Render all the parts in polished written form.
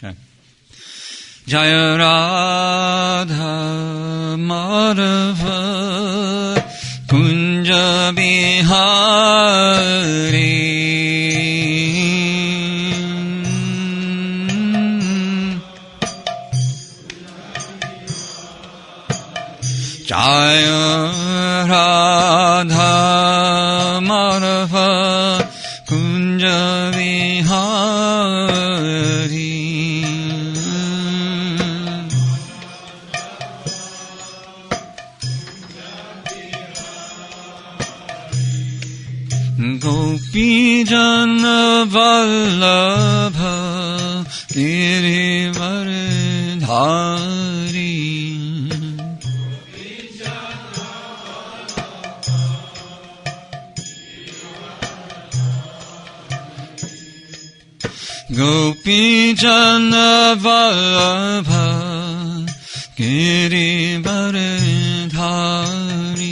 Okay. Jaya Radha Madhava Kunja Bihari Jaya Radha Madhava Kunja Vihari Gopi Jana Vallabha Girivardhari Gopi Jana Vallabha Girivardhari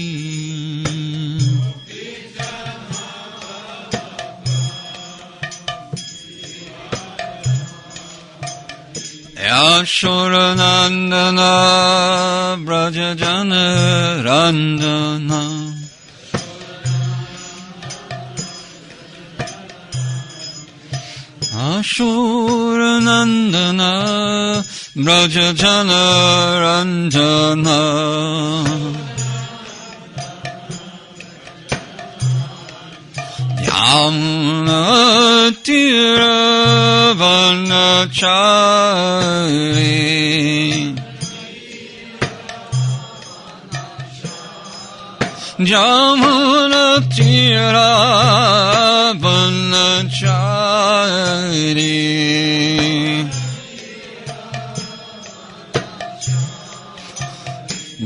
Yashodanandana Brajajana Randana Ashuranandana Brajajana Ranjana Yamuna Tiravanachari Yamuna Tiravanachari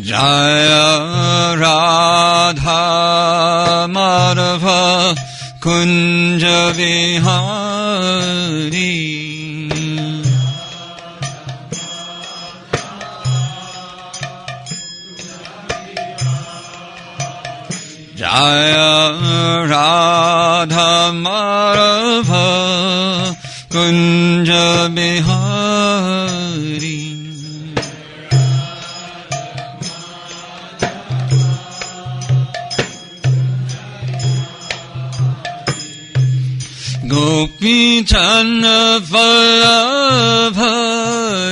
Jaya Radha Madhava Kunja Vihari Jaya Radha Madhava Kunja Vihari Gopi Jana Vallabha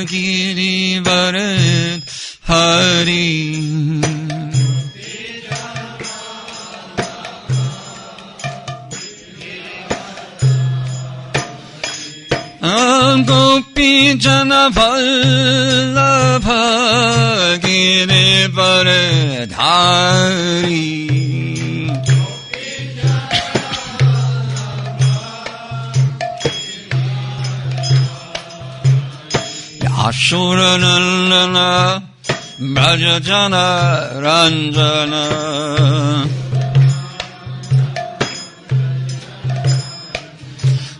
Girivardhari Gopi Jana Vallabha Girivardhari Ashuranandana Brajajana Ranjana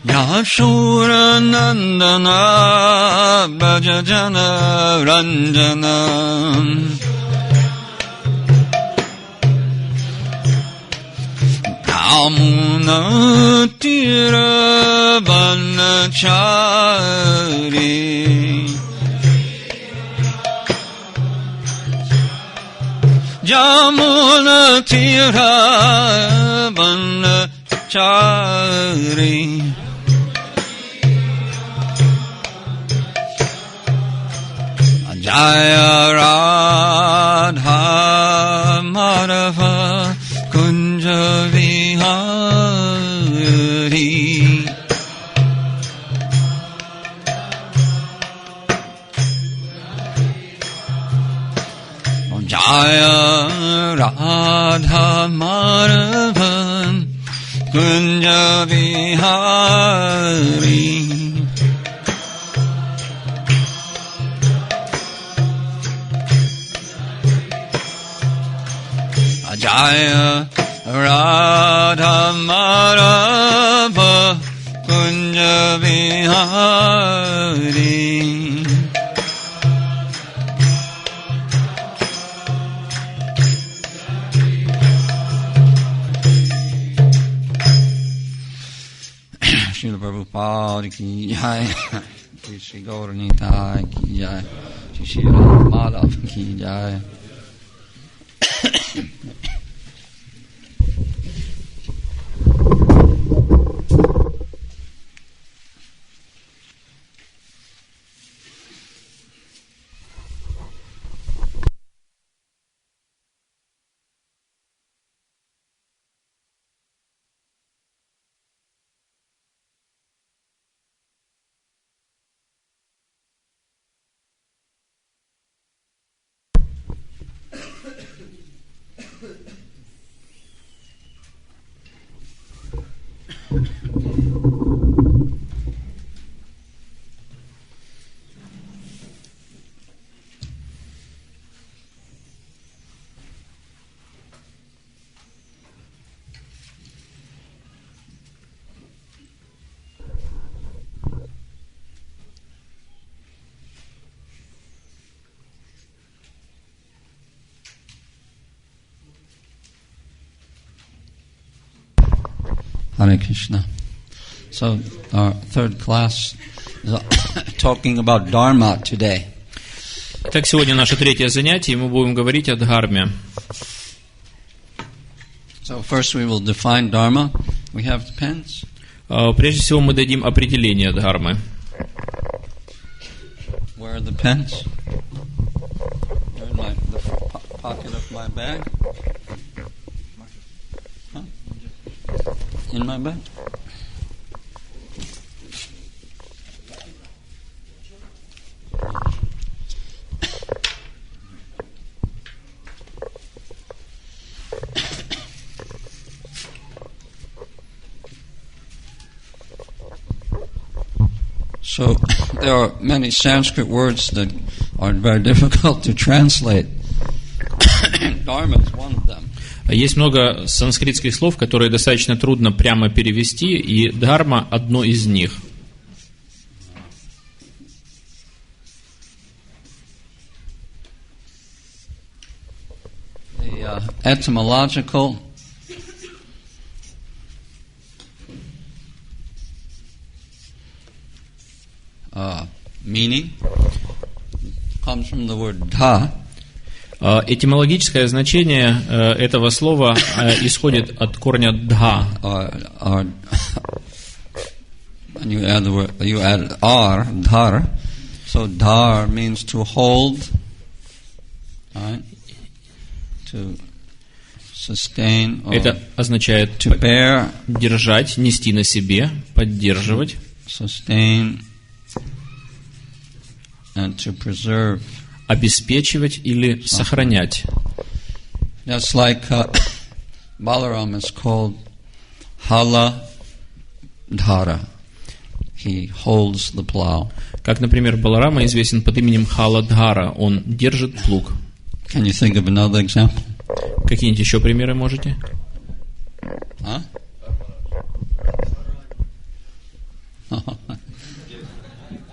Yashuranandana Brajajana Ranjana Yamuna Tiravanachari Yamuna Tiravanachari Jaya Radha Madhava Kunja Vihari Jaya Radha Madhava Kunja Vihari Jaya Radha Madhava Kunja Vihari Srila Prabhupada ki jai. Shri Gauranitai ki jai. Shri Madhav ki jai. Hare Krishna. So our third class is talking about Dharma today. Так, сегодня наше третье занятие, и мы будем говорить о дхарме. So first we will define Dharma. We have pens. Прежде всего мы дадим определение дхармы. Where are the pens? They're in the pocket of my bag. Huh? In my bag. So there are many Sanskrit words that are very difficult to translate. Dharma is one of them. Есть много санскритских слов, которые достаточно трудно прямо перевести, и дхарма – одно из них. The etymological meaning comes from the word dha. Этимологическое значение этого слова исходит от корня дха. You add ar, dhar. So dhar means to hold, right? To sustain. Это означает to bear, держать, нести на себе, поддерживать. Sustain and to preserve. Обеспечивать или сохранять. Just like Balaram is called Hala Dhara. He holds the plow. Как, например, Баларама известен под именем Халадхара. Он держит плуг. Can you think of another example? Какие-нибудь еще примеры можете?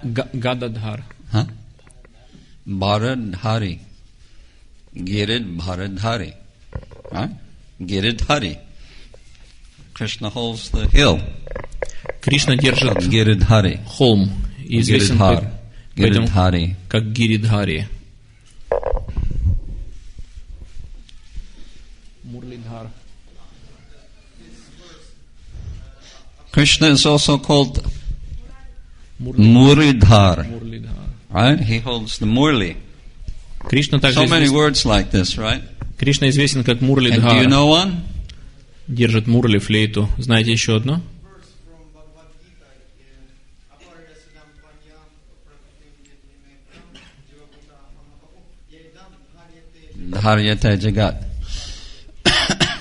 Гададхар. Bharadhari. Girid Bharadhari. Right? Giridhari. Krishna holds the hill. Кришна держит Giridhari. холм. И известен Giridhari. Как Гиридхари. Мурлидхар. Krishna is also called Muridhar. Right? He holds the Murli. Кришна также so many words like this, right? Кришна известен как Мурлидхар. And do you know one? Держит мурли, флейту. Знаете еще одно? Dharyate Jagat.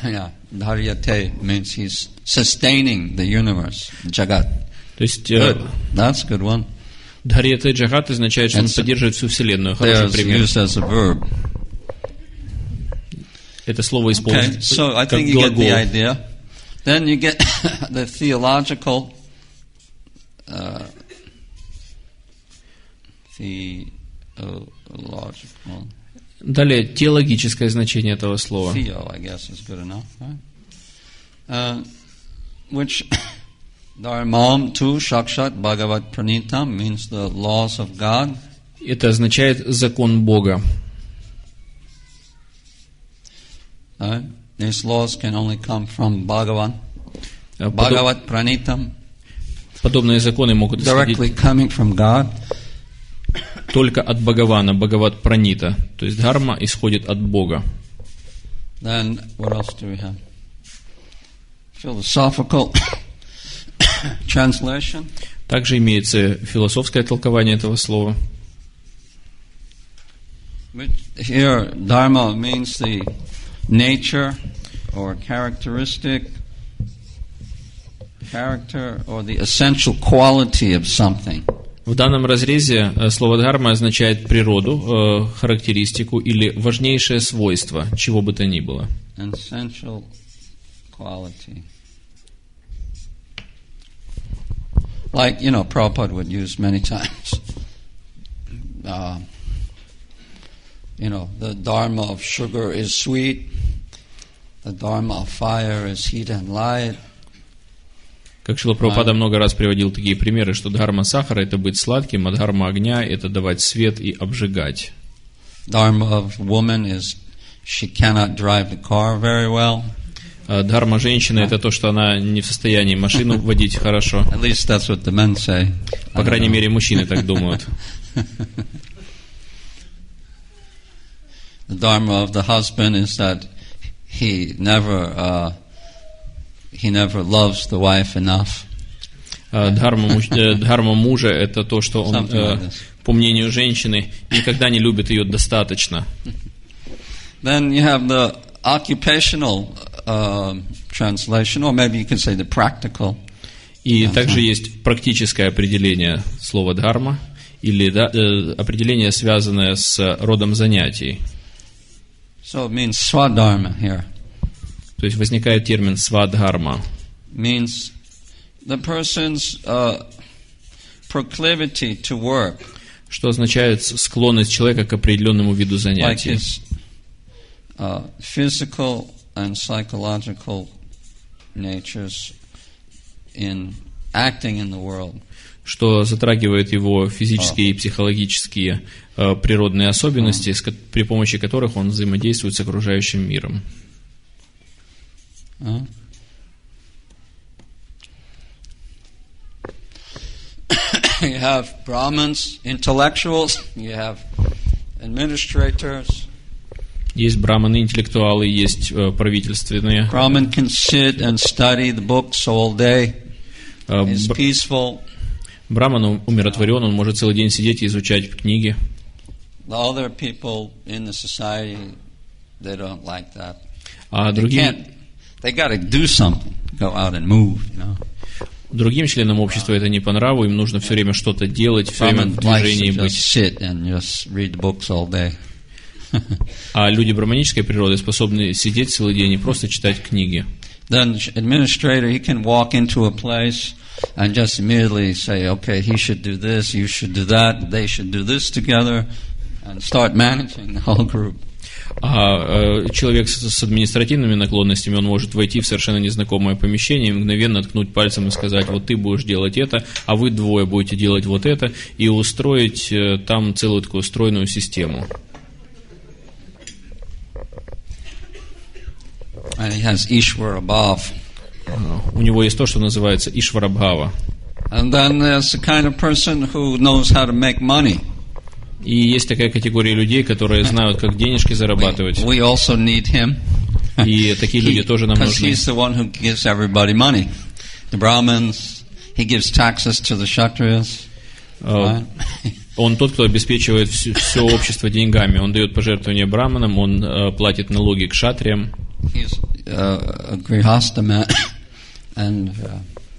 Yeah, Dharyate means he's sustaining the universe. Jagat. То есть, good. That's a good one. Дхарьяте Джагат означает, что он поддерживает всю Вселенную. Хороший пример. Used as a verb. Это слово используется so I think you get the idea. Then you get the theological Далее, теологическое значение этого слова. Theo, I guess, is good enough, right? Which Dharmam tu shakshat bhagavat pranitam means the laws of God. Это означает закон Бога. These laws can only come from Bhagavan. Bhagavat pranitam. Подобные законы могут исходить Directly coming from God. только от Бхагавана, Бхагават Пранита. То есть дхарма исходит от Бога. Then what else do we have? Philosophical translation. Также имеется философское толкование этого слова. Here, dharma means the nature or characteristic, character or the essential quality of something. В данном разрезе слово дхарма означает природу, характеристику или важнейшее свойство, чего бы то ни было. Essential quality. Like, Prabhupada would use many times. The dharma of sugar is sweet. The dharma of fire is heat and light. Как Шрила Прабхупада много раз приводил такие примеры, что дхарма сахара – это быть сладким, а дхарма огня – это давать свет и обжигать. Dharma of woman is she cannot drive the car very well. Дхарма женщины – это то, что она не в состоянии машину водить хорошо. At least that's what the men say. По крайней мере, мужчины так думают. The dharma of the husband is that he never loves the wife enough. Дхарма мужа – это то, что он, по мнению женщины, никогда не любит ее достаточно. Then you have the occupational translation, or maybe you can say the practical. И также есть практическое определение слова дхарма, или определение, связанное с родом занятий. So it means swadharma here. То есть возникает термин свадхарма. Means the person's proclivity to work. Что означает склонность человека к определенному виду занятий. Like his physical and psychological natures in acting in the world. Что затрагивает его физические и психологические природные особенности, при помощи которых он взаимодействует с окружающим миром. You have Brahmins, intellectuals, you have administrators. Есть браманы, интеллектуалы, есть правительственные. Brahmin can sit and study the books all day. He's peaceful. Браман умиротворен, он может целый день сидеть и изучать книги. The other people in the society, they don't like that. А They got to do something, go out and move, Другим членам общества это не по нраву, им нужно все время что-то делать, все время в движении быть. А люди браманической природы способны сидеть целый день и просто читать книги. Then administrator, he can walk into a place and just immediately say, okay, he should do this, you should do that, they should do this together, and start managing the whole group. А человек с административными наклонностями, он может войти в совершенно незнакомое помещение и мгновенно ткнуть пальцем и сказать, вот ты будешь делать это, а вы двое будете делать вот это, и устроить там целую такую стройную систему. And he has Ishvara Bhav. У него есть то, что называется Ишвара Бхава. And then there's the kind of person who knows how to make money. И есть такая категория людей, которые знают, как денежки зарабатывать. We also need him. И такие люди тоже нам нужны. Because he's the one who gives everybody money. The Brahmins, he gives taxes to the Kshatriyas. Он тот, кто обеспечивает все общество деньгами. Он дает пожертвования браманам, он платит налоги к кшатриям. He's a grihasta man, and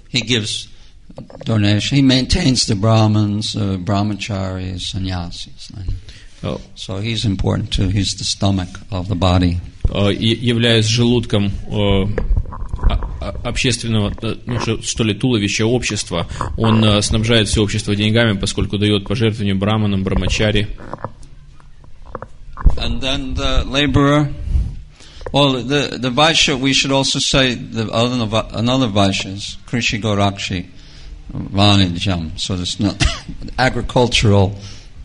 he gives donation. He maintains the Brahmins, brahmacharis, sannyasis. So he's important too. He's the stomach of the body. Являясь желудком общественного, что ли, туловища общества, он снабжает все общество деньгами, поскольку дает пожертвования браманам, брамачари. And then the laborer, Well, the Vaishya, we should also say another Vaishya is Krishi Gorakshi Vanijam. So it's not agricultural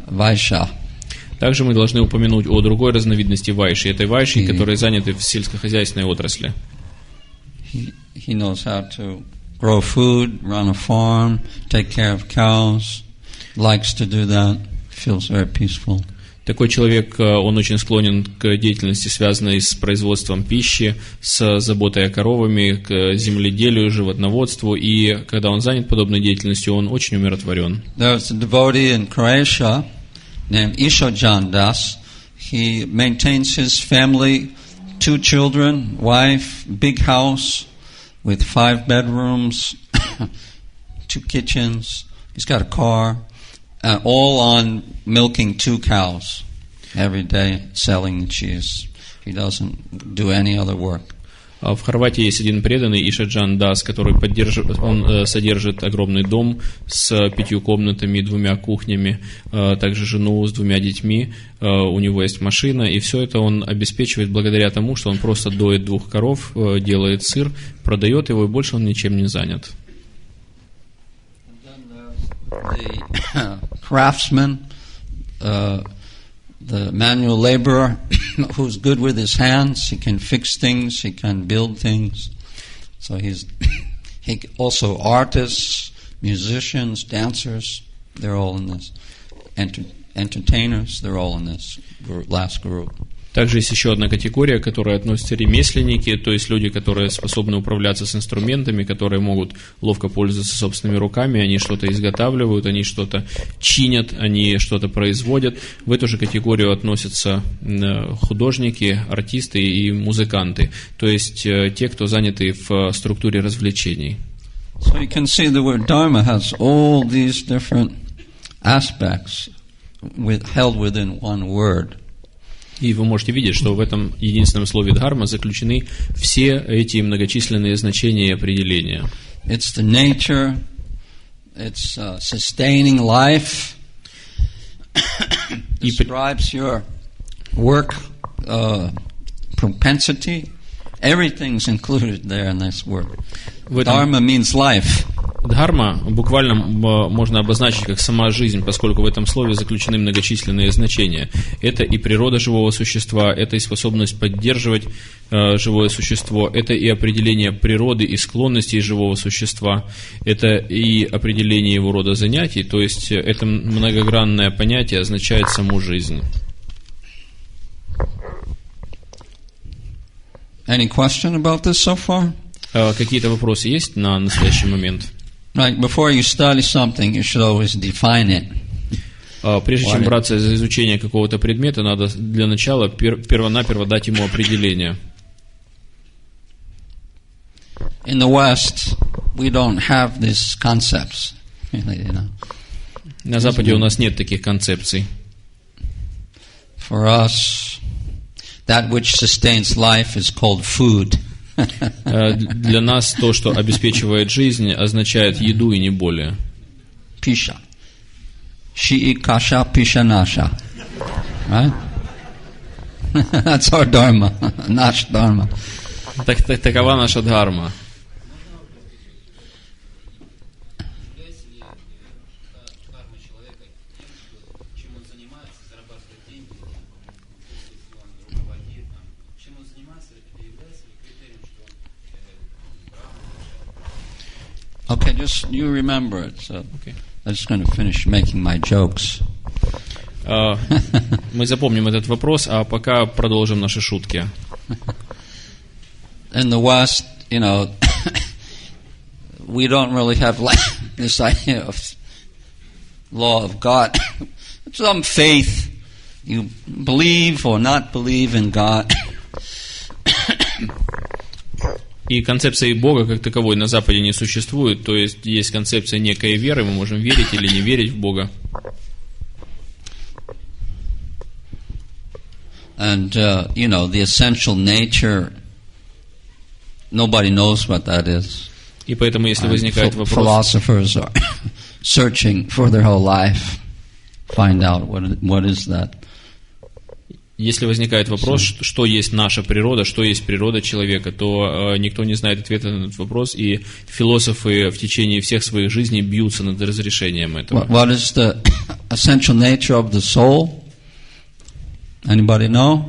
Vaishya. Также мы должны упомянуть о другой разновидности вайши. Это вайши, которые заняты в сельскохозяйственной отрасли. He knows how to grow food, run a farm, take care of cows. Likes to do that. Feels very peaceful. Такой человек, он очень склонен к деятельности, связанной с производством пищи, с заботой о коровами, к земледелию, животноводству. И когда он занят подобной деятельностью, он очень умиротворен. There's a devotee in Croatia named Ishojan Das. He maintains his family, 2 children, wife, big house with 5 bedrooms, 2 kitchens. He's got a car, all on milking 2 cows every day, selling the cheese. He doesn't do any other work. В Хорватии есть один преданный, Ишаджан Дас, который содержит огромный дом с 5 комнатами и 2 кухнями, также жену с 2 детьми, у него есть машина, и все это он обеспечивает благодаря тому, что он просто доит 2 коров, делает сыр, продает его, и больше он ничем не занят. The craftsman, the manual laborer who's good with his hands, he can fix things, he can build things. So he also artists, musicians, dancers, they're all in this. Entertainers, they're all in this last group. Также есть еще одна категория, к которой относятся ремесленники, то есть люди, которые способны управляться с инструментами, которые могут ловко пользоваться собственными руками, они что-то изготавливают, они что-то чинят, они что-то производят. В эту же категорию относятся художники, артисты и музыканты, то есть те, кто заняты в структуре развлечений. So you can see the word Dharma has all these different aspects held within one word. И вы можете видеть, что в этом единственном слове дхарма заключены все эти многочисленные значения и определения. It's the nature, it's sustaining life, describes your work propensity. Everything's included there in this word. Dharma means life. Дхарма буквально можно обозначить как сама жизнь, поскольку в этом слове заключены многочисленные значения. Это и природа живого существа, это и способность поддерживать живое существо, это и определение природы и склонностей живого существа, это и определение его рода занятий, то есть это многогранное понятие означает саму жизнь. Any question about this so far? Какие-то вопросы есть на настоящий момент? Right, before you study something, you should always define it. Прежде чем браться за изучение какого-то предмета, надо для начала первонаперво дать ему определение. In the West, we don't have these concepts. На Западе у нас нет таких концепций. For us, that which sustains life is called food. Для нас то, что обеспечивает жизнь, означает еду и не более. Pisha. Shi'i kasha pisha nasha. Right? That's our dharma. Nash dharma. Такова наша дхарма. Okay, just you remember it. So okay. I'm just going to finish making my jokes. Мы запомним этот вопрос, а пока продолжим наши шутки. In the West, you know, we don't really have this idea of law of God. Some faith, you believe or not believe in God. И концепции Бога как таковой на Западе не существует, то есть есть концепция некой веры, мы можем верить или не верить в Бога. And, you know, the essential nature, nobody knows what that is. И поэтому, если возникает вопрос... Philosophers are searching for their whole life, find out what is that. Если возникает вопрос, что есть наша природа, что есть природа человека, то никто не знает ответа на этот вопрос, и философы в течение всех своих жизней бьются над разрешением этого. What is the essential nature of the soul? Anybody know?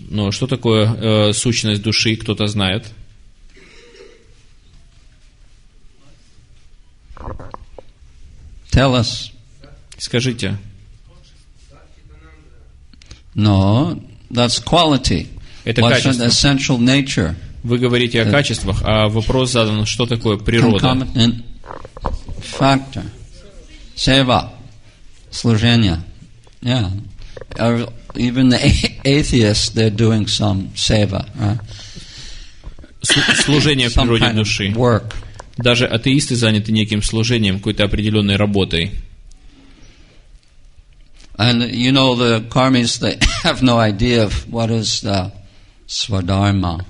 Но что такое сущность души, кто-то знает? Tell us. Скажите. No, that's quality. Это What's качество. the essential nature? Вы говорите о качествах, а вопрос задан, что такое природа? Concomitant factor. Seva. Служение. Yeah. Even the atheists, they're doing some seva, right? Служение в природе души. Work. Даже атеисты заняты неким служением, какой-то определенной работой. And you know, the karmis, they have no idea of what is the swadharma.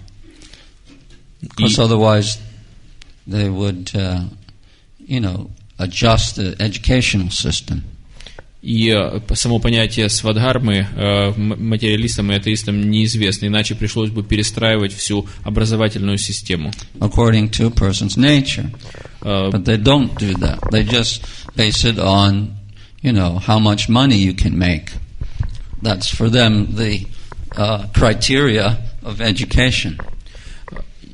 Because otherwise they would, adjust the educational system. И само понятие свадхармы материалистам и атеистам неизвестно, иначе пришлось бы перестраивать всю образовательную систему. According to a person's nature. But they don't do that. They just base it on how much money you can make. That's for them the criteria of education.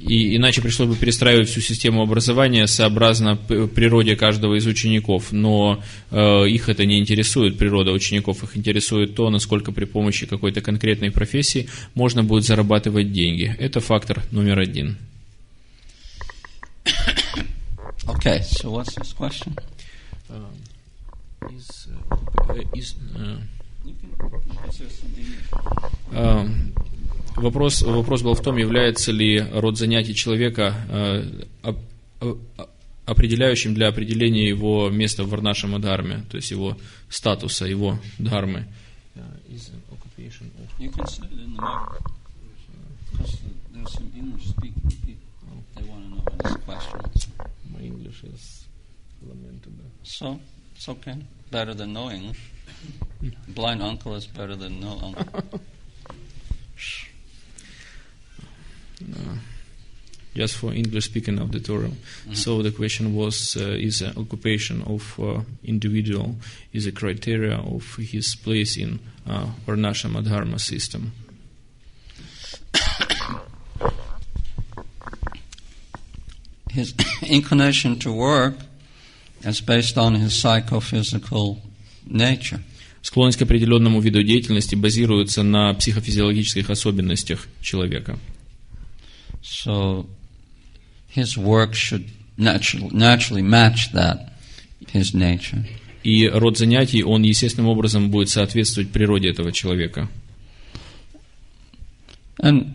И иначе пришлось бы перестраивать всю систему образования сообразно природе каждого из учеников. Но их это не интересует, природа учеников. Их интересует то, насколько при помощи какой-то конкретной профессии можно будет зарабатывать деньги. Это фактор номер один. Okay, so what's this question? Вопрос был в том, является ли род занятий человека определяющим для определения его места в варнашама дхарме, то есть его статуса, его дхармы. You can say it in the mic. Because there's some English-speaking people. They want to know this question. My English is lamentable. So, it's okay. Better than no English. Blind uncle is better than no uncle. Just for English-speaking auditorium. So the question was, is an occupation of individual is a criteria of his place in Varnashama Dharma system? His inclination to work is based on his psychophysical nature. Склонность к определенному виду деятельности базируется на психофизиологических особенностях человека. So his work should naturally match that, his nature. И род занятий, он естественным образом будет соответствовать природе этого человека. And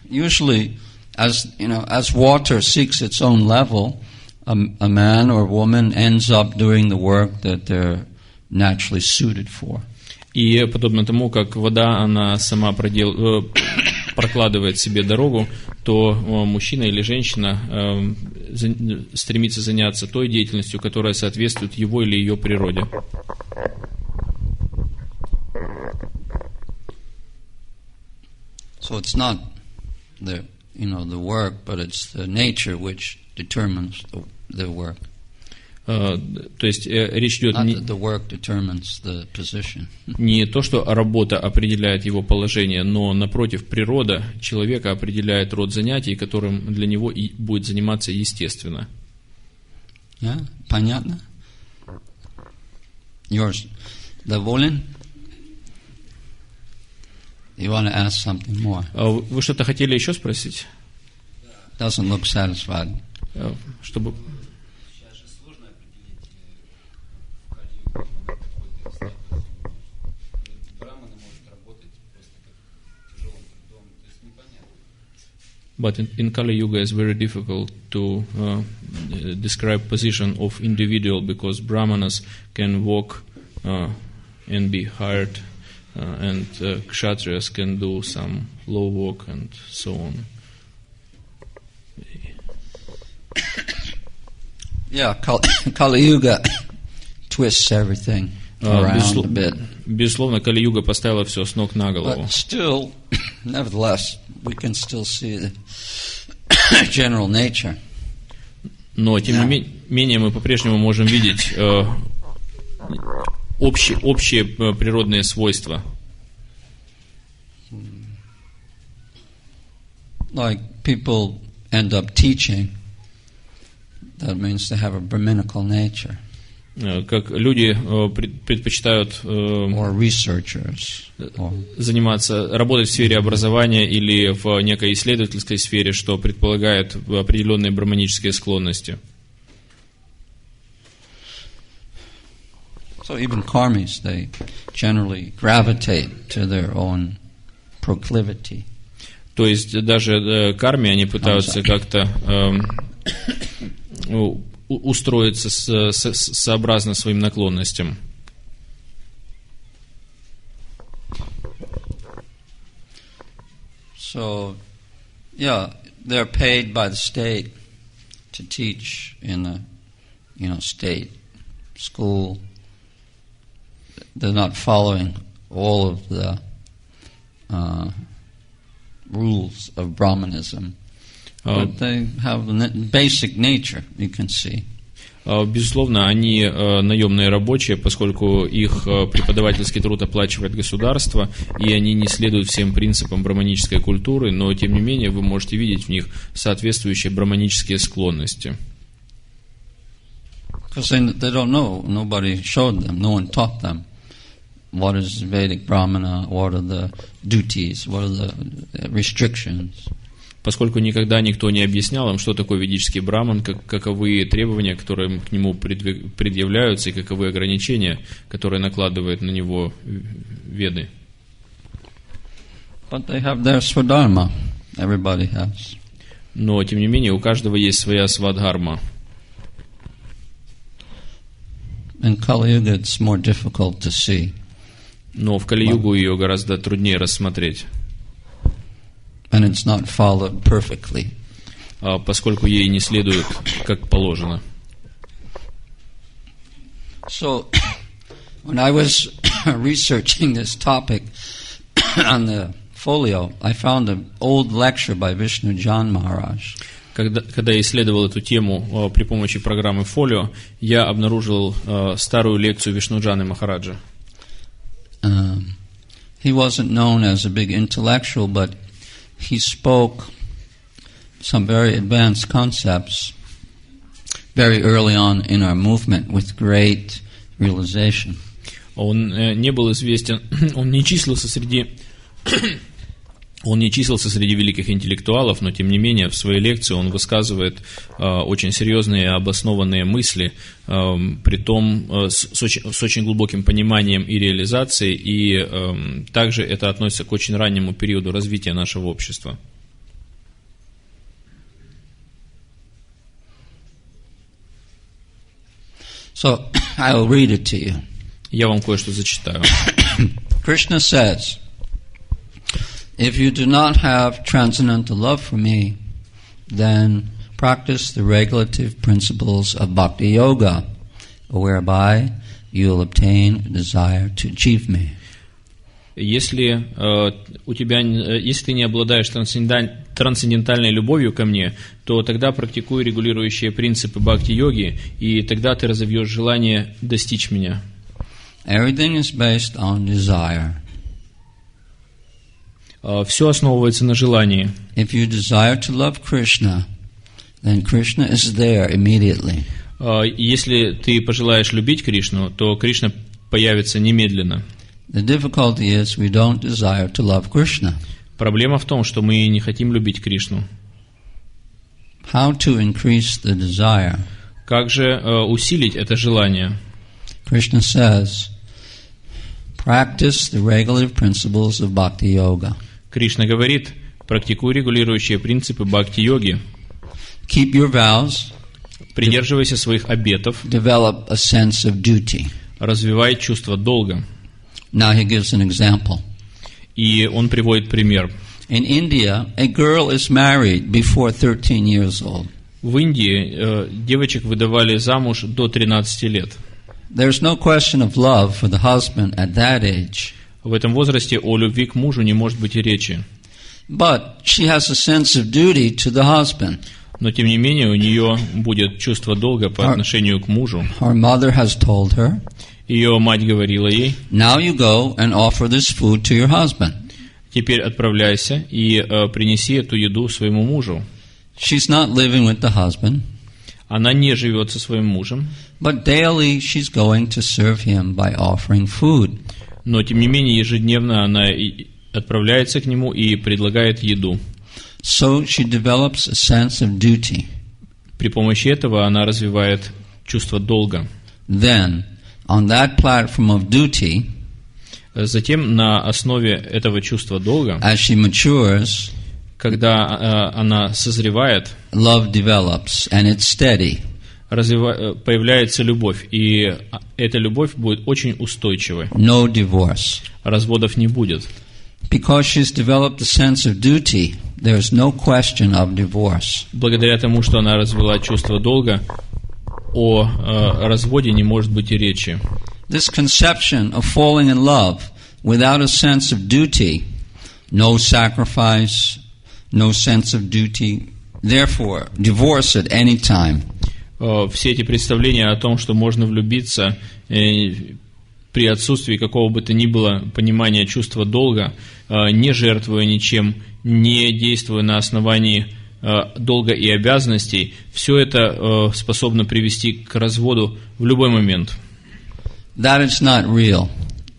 usually, as water seeks its own level, a man or woman ends up doing the work that they're naturally suited for. И подобно тому, как вода, она сама прокладывает себе дорогу, то мужчина или женщина стремится заняться той деятельностью, которая соответствует его или ее природе. So it's not the work, but it's the nature which determines the work. То есть речь идет не то, что работа определяет его положение, но, напротив, природа человека определяет род занятий, которым для него и будет заниматься естественно. Понятно? Yours. Доволен? You want to ask something more? Вы что-то хотели еще спросить? Doesn't look satisfied. Чтобы... But in Kali Yuga it's very difficult to describe position of individual because brahmanas can walk and be hired and kshatriyas can do some low work and so on. Yeah, Kali Yuga twists everything. around a bit. Безусловно, Кали-юга поставила все с ног на голову. But still, nevertheless, we can still see the general nature. Но, тем не менее, мы по-прежнему можем видеть общие природные свойства. Like people end up teaching, that means they have a Brahminical nature. Как люди предпочитают or researchers, работать в сфере образования или в некой исследовательской сфере, что предполагает определенные браманические склонности. So even karmis, they generally gravitate to their own proclivity. То есть даже карми, они пытаются как-то устроиться сообразно своим наклонностям. So, yeah, they're paid by the state to teach in a, state school. They're not following all of the rules of Brahmanism. But they have a basic nature, you can see. Безусловно, они наемные рабочие, поскольку их преподавательский труд оплачивает государство, и они не следуют всем принципам браманической культуры, но, тем не менее, вы можете видеть в них соответствующие браманические склонности. Because they don't know, nobody showed them, no one taught them what is Vedic Brahmana, what are the duties, what are the restrictions. Поскольку никогда никто не объяснял им, что такое ведический браман, каковы требования, которые к нему предъявляются, и каковы ограничения, которые накладывают на него веды. But they have their swadharma. Everybody has. Но, тем не менее, у каждого есть своя свадхарма. In Kali-yuga it's more difficult to see. Но в Кали-югу ее гораздо труднее рассмотреть. And it's not followed perfectly. Поскольку ей не следует как положено. So, when I was researching this topic on the folio, I found an old lecture by Vishnu Jan Maharaj. Когда я исследовал эту тему при помощи программы Folio, я обнаружил старую лекцию Вишнуджаны Махараджа. He wasn't known as a big intellectual, but he spoke some very advanced concepts very early on in our movement with great realization. Он не был известен, он не числился среди великих интеллектуалов, но тем не менее в своей лекции он высказывает очень серьезные и обоснованные мысли, притом с очень глубоким пониманием и реализацией, и также это относится к очень раннему периоду развития нашего общества. So, I will read it to you. Я вам кое-что зачитаю. Krishna says, if you do not have transcendental love for me, then practice the regulative principles of bhakti yoga, whereby you will obtain a desire to achieve me. Если ты не обладаешь трансцендентальной любовью ко мне, то тогда практикуй регулирующие принципы бхакти-йоги, и тогда ты разовьешь желание достичь меня. Everything is based on desire. Все основывается на желании. If you desire to love Krishna, then Krishna is there immediately. Если ты пожелаешь любить Кришну, то Кришна появится немедленно. The difficulty is we don't desire to love Krishna. Проблема в том, что мы не хотим любить Кришну. How to increase the desire? Как же усилить это желание? Krishna says, practice the regulative principles of bhakti yoga. Кришна говорит, практикуй регулирующие принципы бхакти-йоги. Keep your vows. Придерживайся своих обетов. Develop a sense of duty. Развивай чувство долга. Now he gives an example. И он приводит пример. In India, a girl is married before 13 years old. В Индии девочек выдавали замуж до 13 лет. there's no question of love for the husband at that age. В этом возрасте о любви к мужу не может быть и речи. But she has a sense of duty to the husband. Но тем не менее у нее будет чувство долга по отношению к мужу. Her mother has told her, ее мать говорила ей, now you go and offer this food to your husband. Теперь отправляйся и принеси эту еду своему мужу. She's not living with the husband. Она не живет со своим мужем. But daily she's going to serve him by offering food. Но тем не менее ежедневно она отправляется к нему и предлагает еду. So she develops a sense of duty. При помощи этого она развивает чувство долга. Then, on that platform of duty, затем на основе этого чувства долга, as she matures, когда она созревает, love develops and it's steady. Появляется любовь, и эта любовь будет очень устойчивой. No divorce. Разводов не будет. Because she's developed a sense of duty, there's no question of divorce. Благодаря тому, что она развила чувство долга, о разводе не может быть и речи. This conception of falling in love without a sense of duty, no sacrifice, no sense of duty, therefore divorce at any time. Все эти представления о том, что можно влюбиться при отсутствии какого бы то ни было понимания чувства долга, не жертвуя ничем, не действуя на основании долга и обязанностей, все это способно привести к разводу в любой момент. That is not real.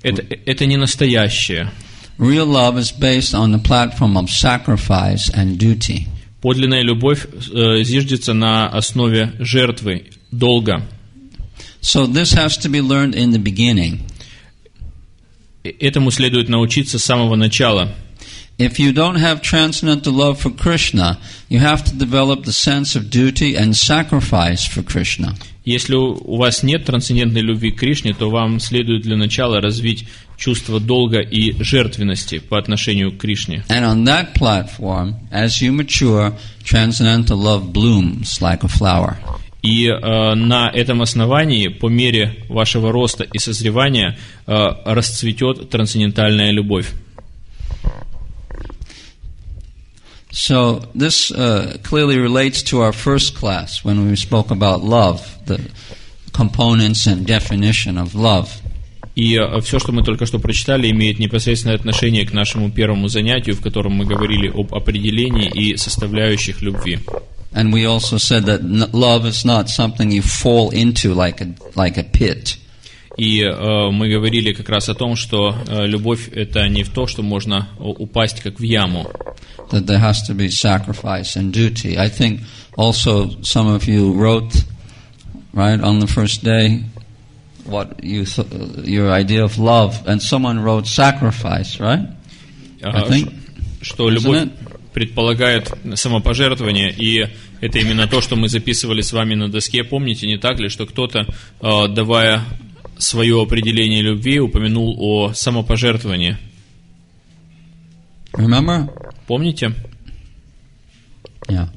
Это не настоящее. Real love is based on the platform of sacrifice and duty. Подлинная любовь зиждется на основе жертвы, долга. So this has to be learned in the beginning. Этому следует научиться с самого начала. If you don't have transcendental love for Krishna, you have to develop the sense of duty and sacrifice for Krishna. Если у вас нет трансцендентной любви к Кришне, то вам следует для начала развить чувство долга и жертвенности по отношению к Кришне. And on that platform, as you mature, transcendental love blooms like a flower. И на этом основании, по мере вашего роста и созревания, расцветет трансцендентальная любовь. So this clearly relates to our first class when we spoke about love, the components and definition of love. И все, что мы только что прочитали, имеет непосредственное отношение к нашему первому занятию, в котором мы говорили об определении и составляющих любви. And we also said that love is not something you fall into like a pit. И мы говорили как раз о том, что любовь – это не в то, что можно упасть как в яму. That there has to be sacrifice and duty. I think also some of you wrote, right, on the first day, what your idea of love, and someone wrote sacrifice, right? I think. Что любовь предполагает самопожертвование, и это именно то, что мы записывали с вами на доске. Помните, не так ли, что кто-то, давая свое определение любви, упомянул о самопожертвовании? Remember? Помните? Yeah.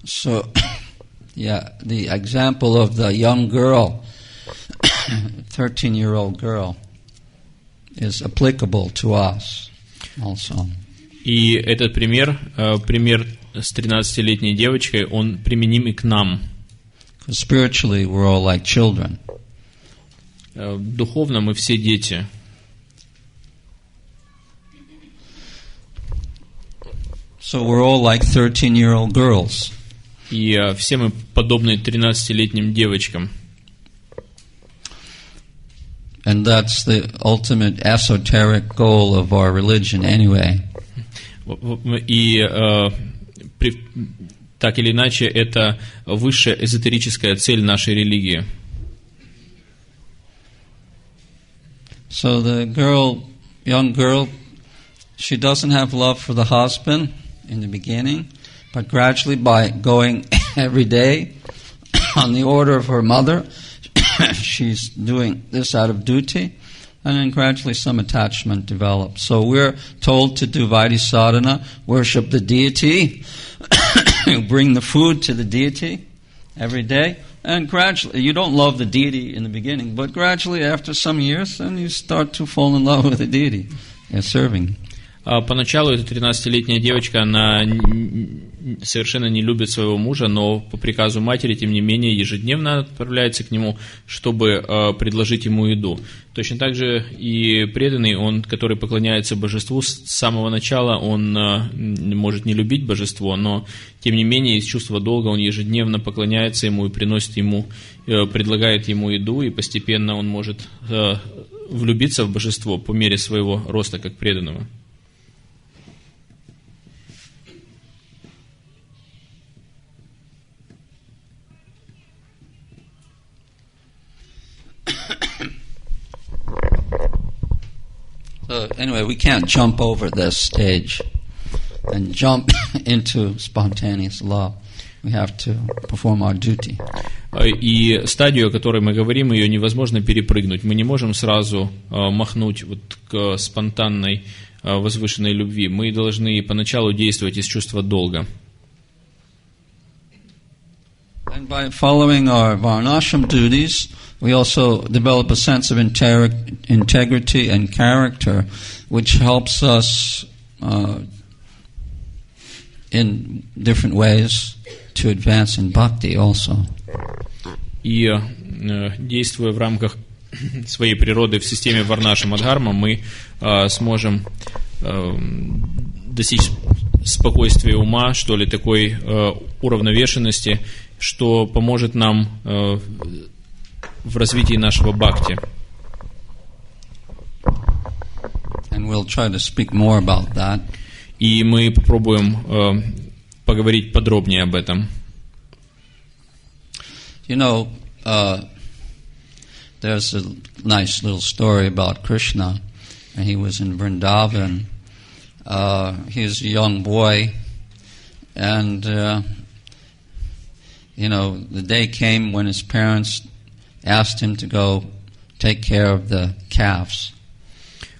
So, yeah, the example of the young girl, 13-year-old girl, is applicable to us also. И этот пример с 13-летней девочкой, он применим и к нам. Spiritually, we're all like children. Духовно мы все дети. So we're all like 13-year-old girls. И все мы подобны 13-летним девочкам. And that's the ultimate esoteric goal of our religion anyway. И так или иначе, это высшая эзотерическая цель нашей религии. So the young girl, she doesn't have love for the husband in the beginning, but gradually by going every day on the order of her mother, she's doing this out of duty, and then gradually some attachment develops. So we're told to do Vaidhi sadhana, worship the deity, bring the food to the deity every day. And gradually, you don't love the deity in the beginning, but gradually, after some years, then you start to fall in love with the deity you're serving. Поначалу эта 13-летняя девочка, она совершенно не любит своего мужа, но по приказу матери, тем не менее, ежедневно отправляется к нему, чтобы предложить ему еду. Точно так же и преданный, он, который поклоняется божеству, с самого начала он может не любить божество, но, тем не менее, из чувства долга он ежедневно поклоняется ему и приносит ему, предлагает ему еду, и постепенно он может влюбиться в божество по мере своего роста как преданного. So anyway, we can't jump over this stage and jump into spontaneous love. We have to perform our duty. И стадию, о которой мы говорим, ее невозможно перепрыгнуть. Мы не можем сразу махнуть вот к спонтанной, возвышенной любви. Мы должны поначалу действовать из чувства долга. And by following our varnashram duties, we also develop a sense of integrity and character, which helps us in different ways to advance in bhakti also. И действуя в рамках своей природы в системе варнашрама-дхарма, мы сможем достичь спокойствия ума, что ли, такой уравновешенности, что поможет нам в развитии нашего бхакти. And we'll try to speak more about that. И мы попробуем поговорить подробнее об этом. You know, there's a nice little story about Krishna. He was in Vrindavan. He was a young boy, and you know, the day came when his parents asked him to go take care of the calves.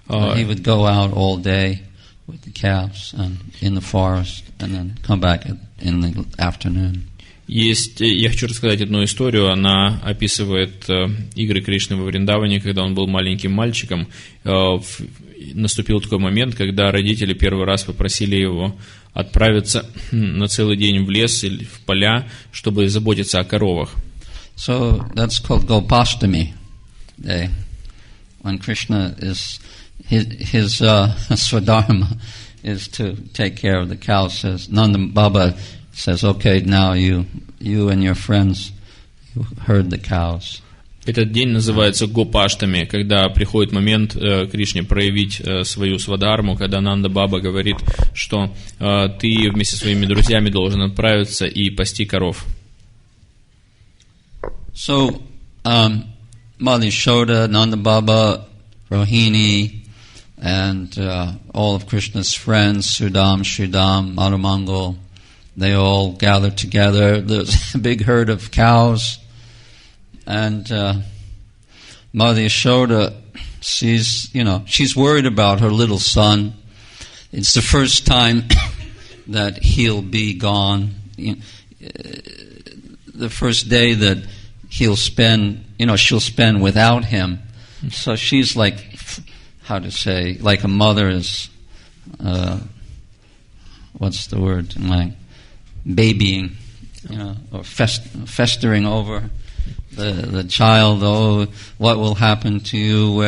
He would go out all day with the calves and in the forest, and then come back in the afternoon. Я хочу рассказать одну историю. Она описывает игры Кришны во Вриндаване, когда он был маленьким мальчиком. Наступил такой момент, когда родители первый раз попросили его отправиться на целый день в лес или в поля, чтобы заботиться о коровах. So that's called Gopashtami day, when Krishna is his swadharma is to take care of the cows. Says Nanda Baba says, okay, now you and your friends you herd the cows. Этот день называется Гопаштами, когда приходит момент Кришне проявить свою свадхарму, когда Нанда Баба говорит, что ты вместе со своими друзьями должен отправиться и пасти коров. So, Mother Yashoda, Nanda Baba, Rohini, and all of Krishna's friends, Sudam, Sridham, Madhumangal, they all gathered together. There's a big herd of cows. And Mother Yashoda sees, she's worried about her little son. It's the first time that he'll be gone. The first day that he'll spend, she'll spend without him. So she's like, how to say, like a mother is, what's the word? Like babying, or festering over the child. Oh, what will happen to you?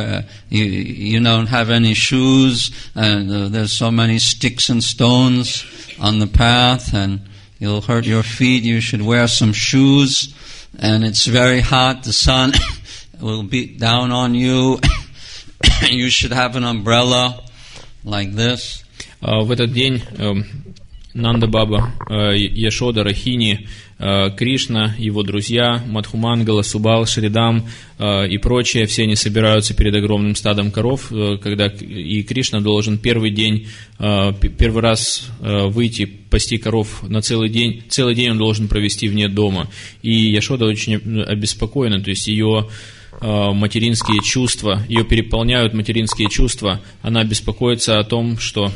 You don't have any shoes, and there's so many sticks and stones on the path, and you'll hurt your feet. You should wear some shoes, and it's very hot. The sun will beat down on you. You should have an umbrella like this. В этот день Нанда Баба, Яшода, Рахини, Кришна, его друзья, Мадхумангала, Субал, Шридам и прочие, все они собираются перед огромным стадом коров, когда и Кришна должен первый раз выйти пасти коров на целый день он должен провести вне дома. И Яшода очень обеспокоена, то есть ее материнские чувства, ее переполняют материнские чувства, она беспокоится о том, что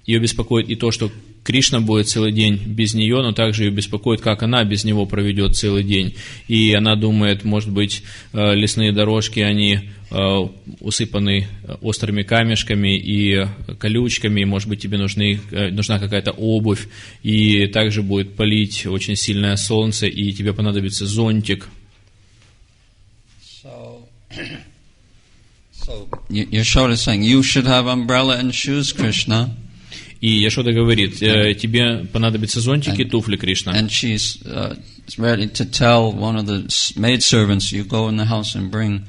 Ее беспокоит и то, что Кришна будет целый день без нее, но также ее беспокоит, как она без него проведет целый день. И она думает, может быть, лесные дорожки, они усыпаны острыми камешками и колючками, может быть, тебе нужна какая-то обувь, и также будет палить очень сильное солнце, и тебе понадобится зонтик. So Yashoda is saying, you should have umbrella and shoes, Krishna. И Яшода говорит, тебе понадобятся зонтики и туфли, Кришна. And she's ready to tell one of the maidservants, you go in the house and bring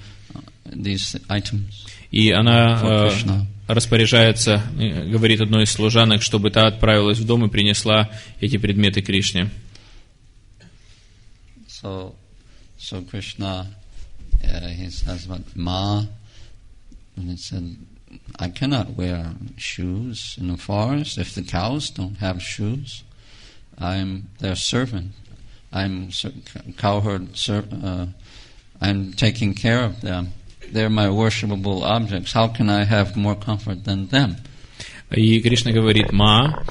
these items. И она распоряжается, говорит одной из служанок, чтобы та отправилась в дом и принесла эти предметы Кришне. So Krishna, he says, Ma, and he said, I cannot wear shoes in the forest if the cows don't have shoes. I'm their servant. I'm cowherd. I'm taking care of them. They're my worshipable objects. How can I have more comfort than them? И Кришна говорит, Ма,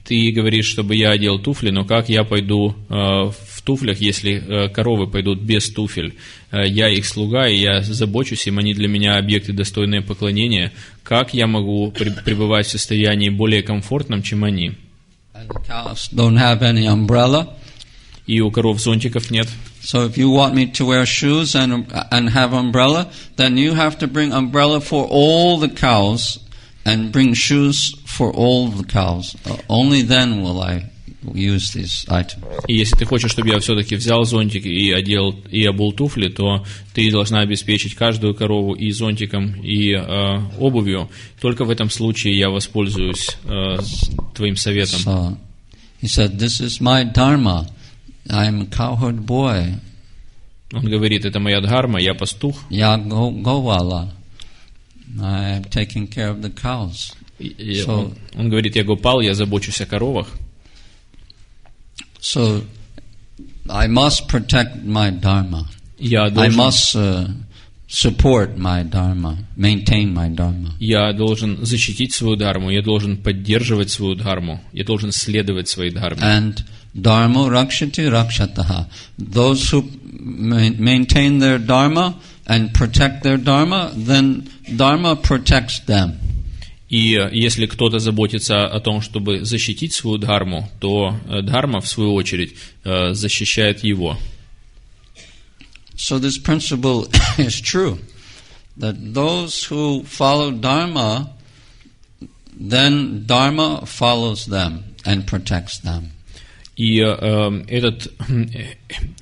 ты говоришь, чтобы я одел туфли, но как я пойду в туфлях, если коровы пойдут без туфель? Я их слуга, и я забочусь им, они для меня объекты, достойные поклонения. Как я могу пребывать в состоянии более комфортном, чем они? И у коров зонтиков нет. So if you want me to wear shoes and have umbrella, then you have to bring umbrella for all the cows and bring shoes for all the cows. Only then will I use these items. И если ты хочешь, чтобы я все-таки взял зонтик и одел и обул туфли, то ты должна обеспечить каждую корову и зонтиком, и обувью. Только в этом случае я воспользуюсь твоим советом. So he said, "This is my dharma. I'm a cowherd boy." Он говорит, это моя дхарма, я пастух. Я говала. I'm taking care of the cows. Он говорит, я гопал, я забочусь о коровах. So I must protect my dharma. I must support my dharma, maintain my dharma. Я должен защитить свою дхарму, я должен поддерживать свою дхарму, я должен следовать своей дхарме. And dharma rakshati rakshataha. Those who maintain their dharma and protect their dharma, then dharma protects them. И если кто-то заботится о том, чтобы защитить свою дхарму, то дхарма, в свою очередь, защищает его. So this principle is true, that those who follow dharma, then dharma follows them and protects them. И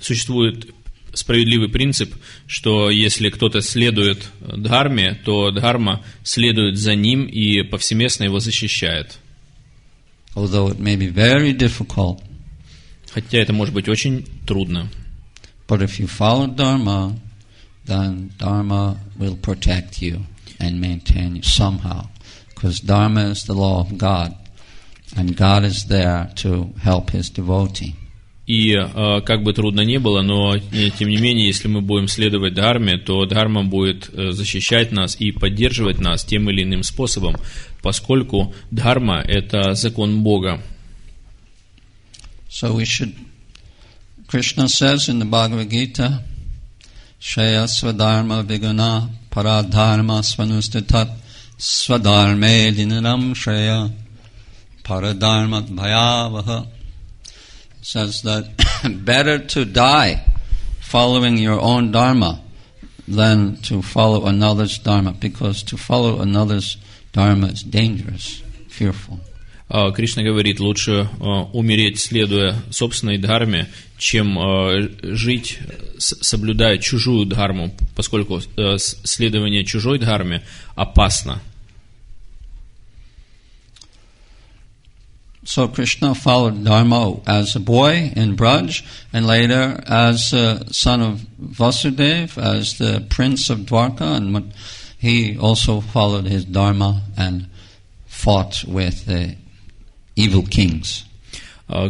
существует справедливый принцип, что если кто-то следует дхарме, то дхарма следует за ним и повсеместно его защищает. Although it may be very difficult, хотя это может быть очень трудно. But if you follow dharma, then dharma will protect you and maintain you somehow, because dharma is the law of God, and God is there to help His devotee. И как бы трудно ни было, но тем не менее, если мы будем следовать дхарме, то дхарма будет защищать нас и поддерживать нас тем или иным способом, поскольку дхарма – это закон Бога. So we should, Krishna says in the Bhagavad Gita, Shreya Swadharma Viguna Paradharma Svanustitat Swadharme Dinaram Shreya Paradharma Bhayavaha. Says that better to die following your own dharma than to follow another's dharma, because to follow another's dharma is dangerous, fearful. Кришна говорит, лучше умереть, следуя собственной дхарме, чем жить, соблюдая чужую дхарму, поскольку следование чужой дхарме опасно. So Krishna followed Dharma as a boy in Braj, and later as a son of Vasudeva, as the prince of Dwarka, and he also followed his Dharma and fought with the evil kings.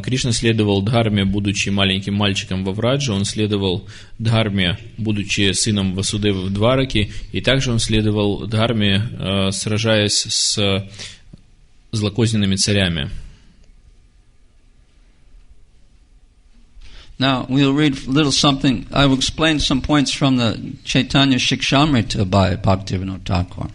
Кришна следовал дхарме, будучи маленьким мальчиком во Врадже, он следовал дхарме, будучи сыном Васудевы в Двараке, и также он следовал дхарме, сражаясь с злокозненными царями. Now, we'll read a little something. I will explain some points from the Chaitanya Shikshamrita by Bhaktivinoda Thakur.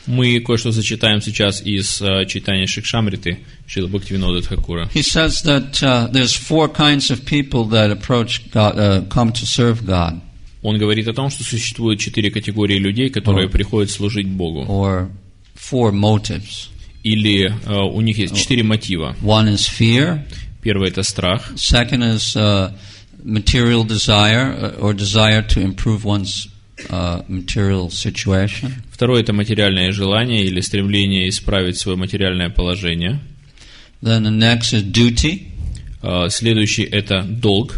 Мы кое-что зачитаем сейчас из читания Шикшамриты Шрила Бхактивинода Тхакура. He says that there's 4 kinds of people that approach God, come to serve God. Он говорит о том, что существует 4 категории людей, которые приходят служить Богу. Or 4 motives. Или у них есть 4 мотива. One is fear. Первый – это страх. Second is material desire or desire to improve one's material situation. Второе – это материальное желание или стремление исправить свое материальное положение. Then the next is duty. Следующий – это долг.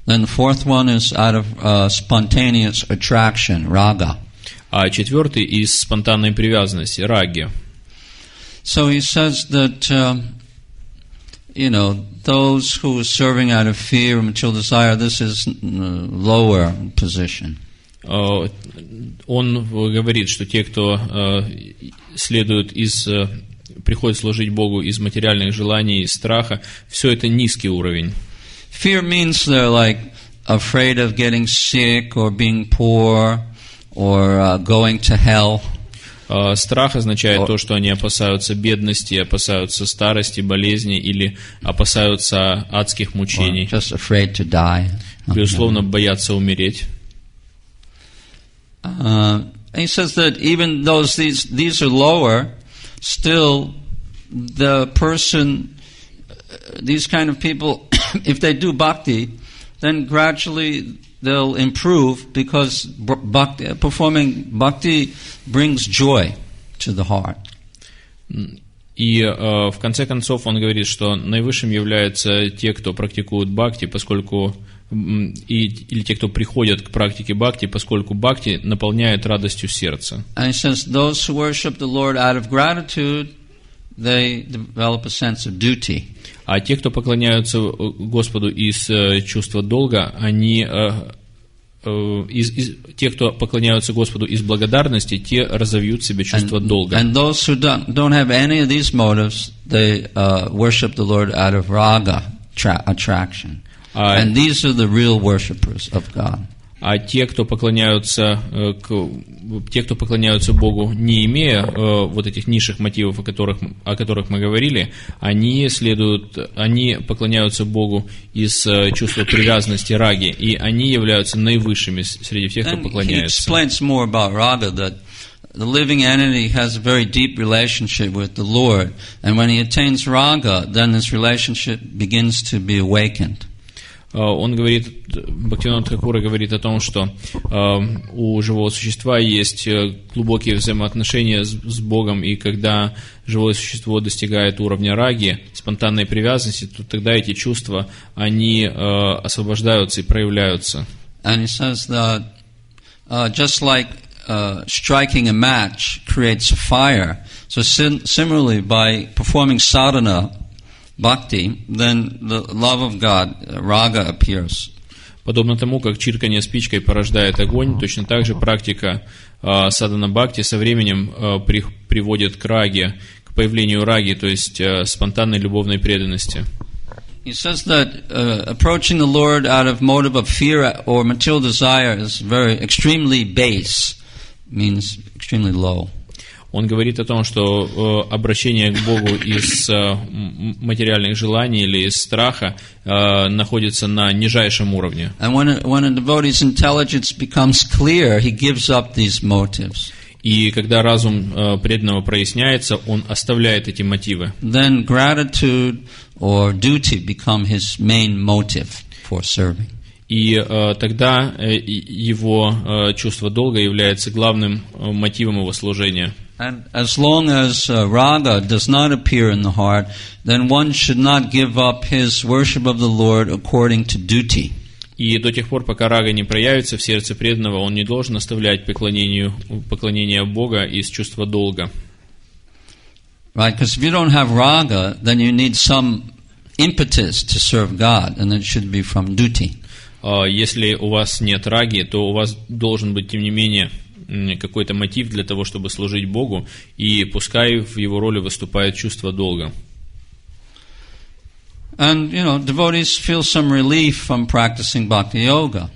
Then the fourth one is out of spontaneous attraction, raga. А четвертый – из спонтанной привязанности, раги. So he says that, those who are serving out of fear and material desire, this is lower position. Он говорит, что те, кто приходит служить Богу из материальных желаний и страха, все это низкий уровень. Fear means they're like afraid of getting sick or being poor or going to hell. Страх означает то, что они опасаются бедности, опасаются старости, болезни или опасаются адских мучений. Just afraid to die. Безусловно, боятся умереть. He says that even though these are lower, still the person, these kind of people, if they do bhakti, then gradually they'll improve because performing bhakti brings joy to the heart. И в конце концов он говорит, что наивысшим являются те, кто практикуют бхакти, поскольку или те, кто приходят к практике бхакти, поскольку бхакти наполняет радостью сердца. And he says those who worship the Lord out of gratitude, they develop a sense of duty. А те, кто поклоняются Господу из чувства долга, они те, кто поклоняются Господу из благодарности, те разовьют в себе чувство долга. And those who don't have any of these motives, they worship the Lord out of raga, attraction. And these are the real worshipers of God. А те, кто поклоняются Богу, не имея вот этих низших мотивов, о которых мы говорили, они поклоняются Богу из чувства привязанности раги, и они являются наивысшими среди всех, кто поклоняется. He explains more about raga, that the living entity has a very deep relationship with the Lord, and when he attains raga, then this relationship begins to be awakened. Он говорит, Бхактивинода Тхакура говорит о том, что у живого существа есть глубокие взаимоотношения с Богом, и когда живое существо достигает уровня раги, спонтанной привязанности, то тогда эти чувства, они освобождаются и проявляются. And he says that just like striking a match creates a fire, so similarly by performing sadhana, bhakti, then the love of God, raga, appears. Подобно тому, как чирканье спичкой порождает огонь, точно так же практика садхана бхакти со временем приводит к раге, к появлению раги, то есть спонтанной любовной преданности. He says that approaching the Lord out of motive of fear or material desire is extremely base, means extremely low. Он говорит о том, что обращение к Богу из материальных желаний или из страха находится на нижайшем уровне. And when a devotee's intelligence becomes clear, he gives up these motives. И когда разум преданного проясняется, он оставляет эти мотивы. Then gratitude or duty become his main motive for serving. И тогда его чувство долга является главным мотивом его служения. And as long as raga does not appear in the heart, then one should not give up his worship of the Lord according to duty. И до тех пор, пока рага не проявится в сердце преданного, он не должен оставлять поклонение Бога из чувства долга. Right, because if you don't have raga, then you need some impetus to serve God, and it should be from duty. Если у вас нет раги, то у вас должен быть, тем не менее, какой-то мотив для того, чтобы служить Богу, и пускай в его роли выступает чувство долга. And, devotees feel some relief from practicing bhakti yoga.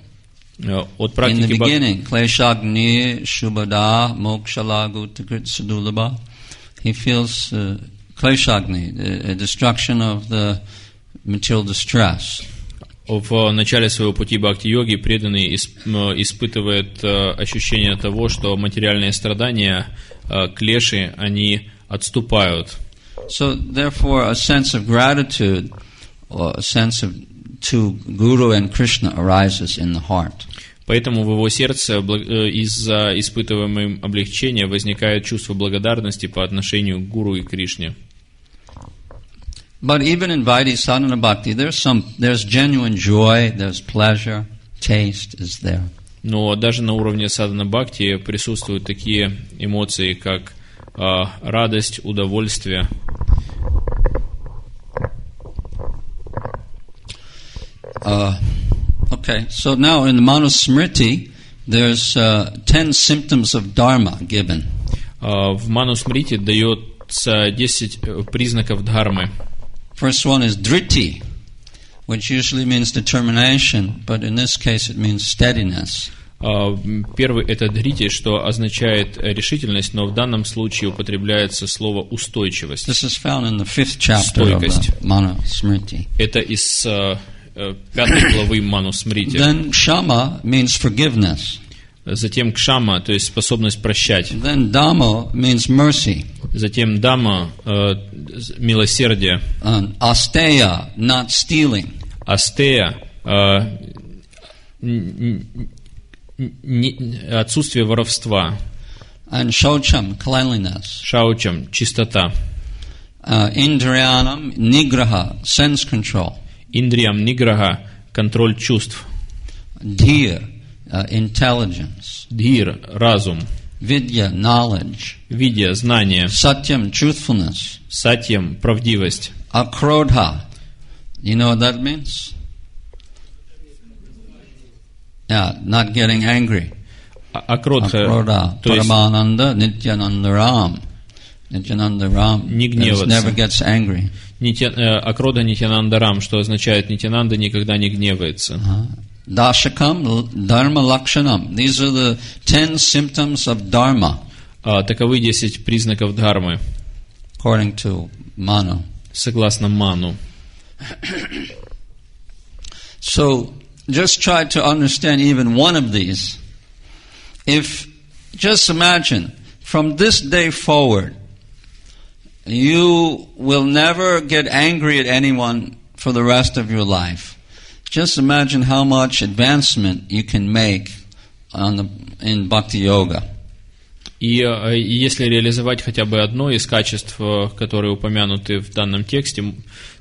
От In the практики beginning, kleshagni shubhada mokshalagu takrit sadulabha. He feels kleshagni, a destruction of the material distress. В начале своего пути бхакти-йоги преданный испытывает ощущение того, что материальные страдания, клеши, они отступают. So, therefore, a sense of gratitude, or a sense of to Guru and Krishna arises in the heart. Поэтому в его сердце из-за испытываемого облегчения возникает чувство благодарности по отношению к Гуру и Кришне. But even in Vaidhi sadhana bhakti, there's genuine joy, there's pleasure, taste is there. Но даже на уровне садхана бхакти присутствуют такие эмоции, как радость, удовольствие. Okay, so now in the Manusmriti, there's 10 symptoms of dharma given. В Манусмрити дается 10 признаков дхармы. First one is driti, which usually means determination, but in this case it means steadiness. Первый это дрити, что означает решительность, но в данном случае употребляется слово устойчивость. This is found in the 5th chapter of the Manusmriti. Это из 5 главы Манусмрити. Then kshama means forgiveness. Затем кшама, то есть способность прощать. Then dhamma means mercy. Затем дама, милосердие. Asteya, not stealing. Астея, отсутствие воровства. And shaucham, cleanliness. Шаучам, чистота. Indriyanam, nigraha, sense control. Индриям ниграха, контроль чувств. Dhir, intelligence. Дхир, разум. Vidya, knowledge. Видя, знание. Satyam, truthfulness. Сатьям, правдивость. Akrodha, you know what that means? Yeah, not getting angry. Акродха, то есть Paramananda, Nityananda Ram. Nityananda Ram не гневаться. never gets angry. Акрода Нитянандарам, что означает Нитянанда никогда не гневается. Dashakam, Dharma Lakshanam. These are the 10 symptoms of Dharma. Таковы 10 признаков дхармы. According to Manu. Согласно Ману. So, just try to understand even one of these. Just imagine, from this day forward, you will never get angry at anyone for the rest of your life. Just imagine how much advancement you can make in Bhakti Yoga. И если реализовать хотя бы одно из качеств, которые упомянуты в данном тексте,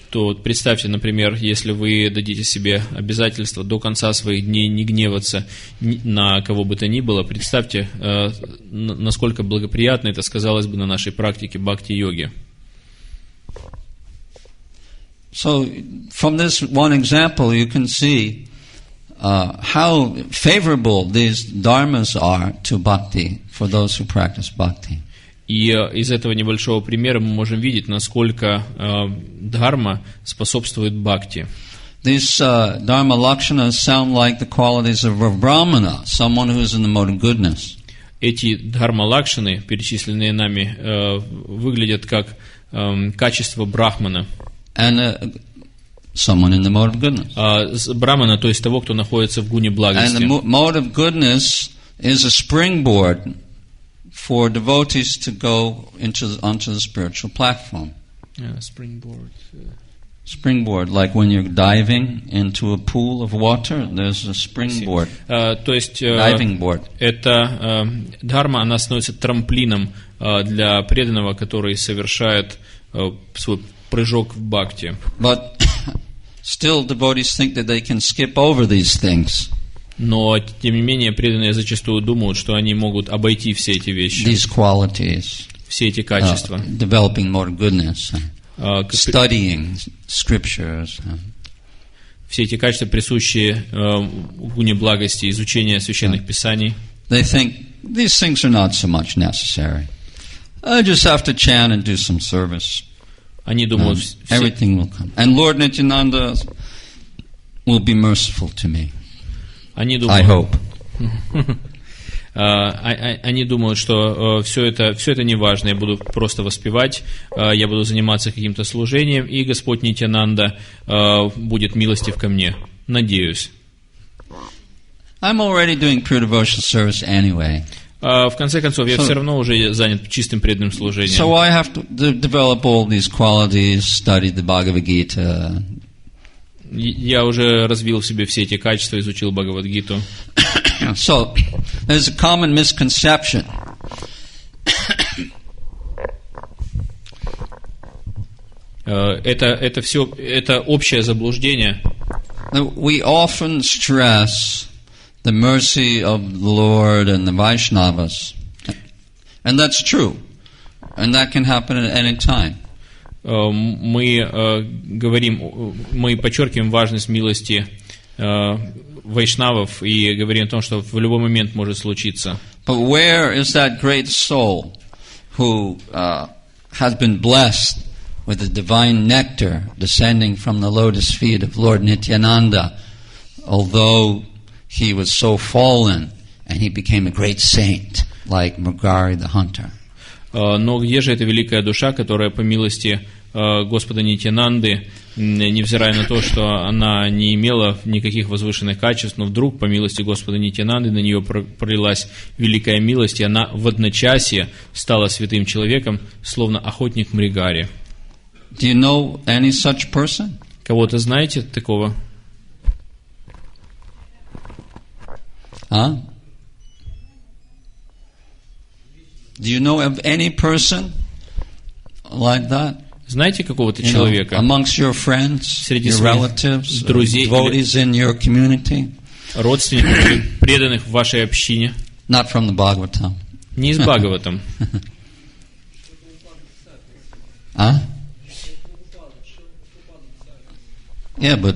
то представьте, например, если вы дадите себе обязательство до конца своих дней не гневаться на кого бы то ни было, представьте, насколько благоприятно это сказалось бы на нашей практике бхакти-йоги. So, from this one example, you can see how favorable these dharmas are to bhakti for those who practice bhakti. И из этого небольшого примера мы можем видеть, насколько дхарма способствует бхакти. These dharma lakshanas sound like the qualities of a brahmana, someone who is in the mode of goodness. Эти дхарма-лакшаны, перечисленные нами, выглядят как качество брахмана. And someone in the mode of goodness. Брахмана, то есть того, кто находится в гуне благости. And the mode of goodness is a springboard for devotees to go onto the spiritual platform. Springboard, like when you're diving into a pool of water, there's a springboard. То есть diving board. Это дхарма, она становится трамплином для преданного, который совершает свой прыжок в бхакти. But still devotees think that they can skip over these things. Но, тем не менее, преданные зачастую думают, что они могут обойти все эти вещи. These qualities. Все эти качества. Developing more goodness. Studying scriptures. Все эти качества, присущие гуне благости, изучение священных писаний. They think these things are not so much necessary. I just have to chant and do some service. Они думают, everything will come. And Lord Nityananda will be merciful to me. I hope. Они думают, что все это не важно, я буду просто воспевать, я буду заниматься каким-то служением, и Господь Нитянанда будет милостив ко мне. Надеюсь. I'm already doing pure devotional service anyway. В конце концов, я все равно уже занят чистым преданным служением. So I have to develop all these qualities, study the Bhagavad Gita. Я уже развил в себе все эти качества, изучил Бхагавад-гиту. So, there's a common misconception. Это общее заблуждение. We often stress the mercy of the Lord and the Vaishnavas. And that's true. And that can happen at any time. Мы подчеркиваем важность милости вайшнавов и говорим о том, что в любой момент может случиться. But where is that great soul who has been blessed with the divine nectar descending from the lotus feet of Lord Nityananda, although he was so fallen and he became a great saint like Mrugari the hunter? Но где же эта великая душа, которая по милости Господа Нитянанды, невзирая на то, что она не имела никаких возвышенных качеств, но вдруг по милости Господа Нитянанды на нее пролилась великая милость, и она в одночасье стала святым человеком, словно охотник Мригари. Do you know any such person? Кого-то знаете такого? Huh? Do you know of any person like that? Знаете какого-то человека? Amongst your friends, среди your relatives, друзей, devotees in your community? Родственников, преданных в вашей общине? Not from the Bhagavatam. Не из Бхагаватам. Huh? Yeah, but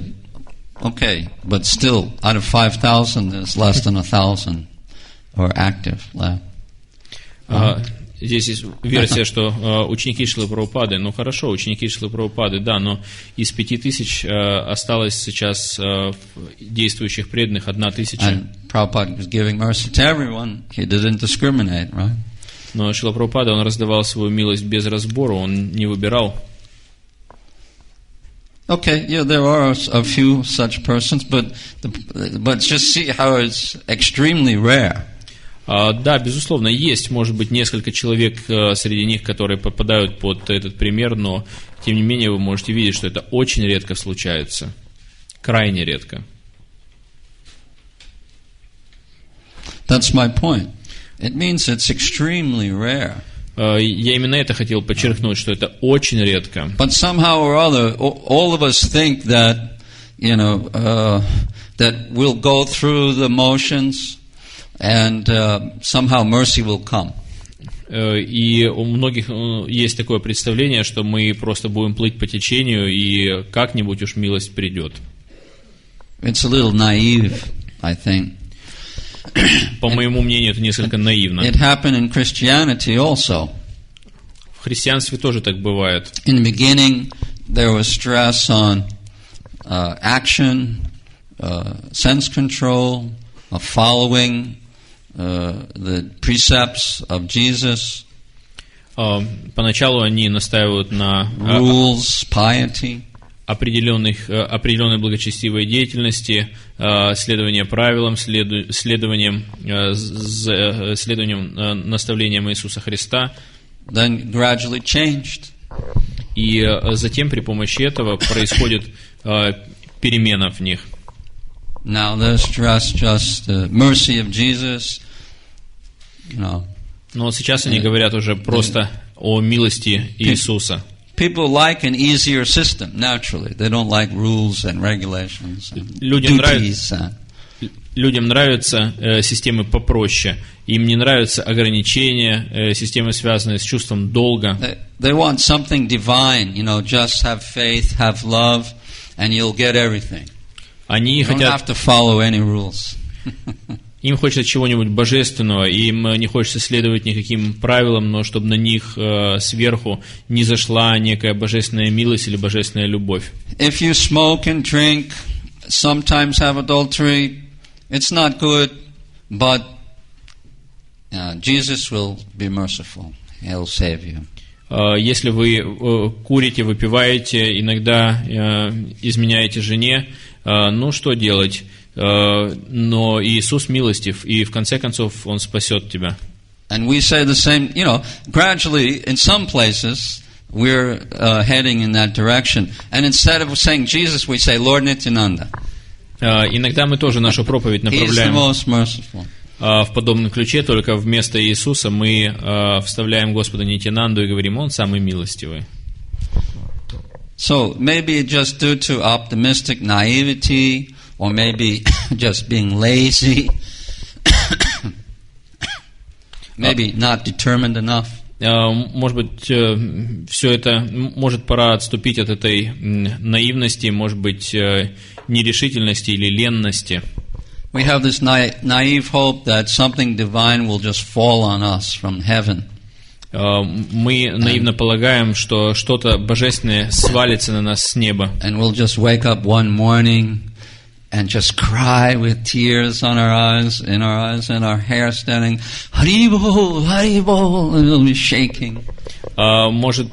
okay, but still, out of 5,000, there's less than 1,000 are active left. Здесь есть версия, что ученики Шрилы Прабхупады, ну хорошо, ученики Шрилы Прабхупады, да, но из 5,000 осталось сейчас действующих преданных 1,000. And Prabhupada was giving mercy to everyone. He didn't discriminate, right? Но Шрила Прабхупада, он раздавал свою милость без разбора, он не выбирал. Okay, yeah, there are a few such persons, but just see how it's extremely rare. Да, безусловно, есть, может быть, несколько человек среди них, которые попадают под этот пример, но, тем не менее, вы можете видеть, что это очень редко случается. Крайне редко. That's my point. It means it's extremely rare. Я именно это хотел подчеркнуть, что это очень редко. But somehow or other, all of us think that, that we'll go through the motions and somehow mercy will come. И у многих есть такое представление, что мы просто будем плыть по течению, и как-нибудь уж милость придет. It's a little naive, I think. По моему мнению, это несколько наивно. It happened in Christianity also. В христианстве тоже так бывает. In the beginning, there was stress on action, sense control, of following the precepts of Jesus. Поначалу они настаивают на rules, piety. Определенной благочестивой деятельности, следование правилам, следованием наставлениям Иисуса Христа. Then gradually changed. И затем при помощи этого происходит перемена в них. Now there's just the mercy of Jesus, Но сейчас они говорят уже просто о милости Иисуса. People like an easier system, naturally. They don't like rules and regulations and Людям нравятся системы попроще. Им не нравятся ограничения, системы, связанные с чувством долга. They want something divine, just have faith, have love, and you'll get everything. Они you don't have to follow any rules. Им хочется чего-нибудь божественного, им не хочется следовать никаким правилам, но чтобы на них сверху не зашла некая божественная милость или божественная любовь. If you smoke and drink, sometimes have adultery, it's not good, but Jesus will be merciful. He'll save you. Если вы курите, выпиваете, иногда изменяете жене, ну что делать? Но Иисус милостив, и в конце концов Он спасет тебя. And we say the same, gradually in some places we're heading in that direction. And instead of saying Jesus, we say Lord Nityananda. Иногда мы тоже нашу проповедь направляем в подобном ключе, только вместо Иисуса мы вставляем Господа Нитянанду и говорим, Он самый милостивый. So maybe just due to optimistic naivety, or maybe just being lazy, maybe not determined enough. Может быть, все это, может, пора отступить от этой наивности, может быть, нерешительности или ленности. We have this naive hope that something divine will just fall on us from heaven. Мы наивно полагаем, что что-то божественное свалится на нас с неба. And we'll just wake up one morning and just cry with tears in our eyes, and our hair standing, Haribol, Haribol, and it'll be shaking. Может,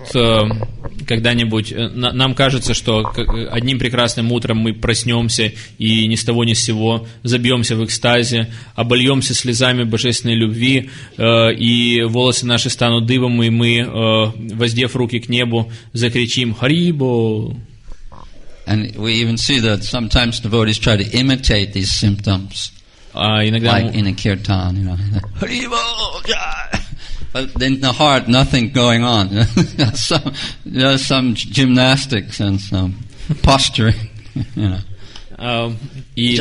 когда-нибудь нам кажется, что одним прекрасным утром мы проснемся и ни с того ни с сего забьемся в экстазе, обольемся слезами божественной любви, и волосы наши станут дыбом, и мы, воздев руки к небу, закричим «Харибо!». And we even see that sometimes devotees try to imitate these symptoms, like in a kirtan, But in the heart, nothing going on. There's some gymnastics and some posturing, И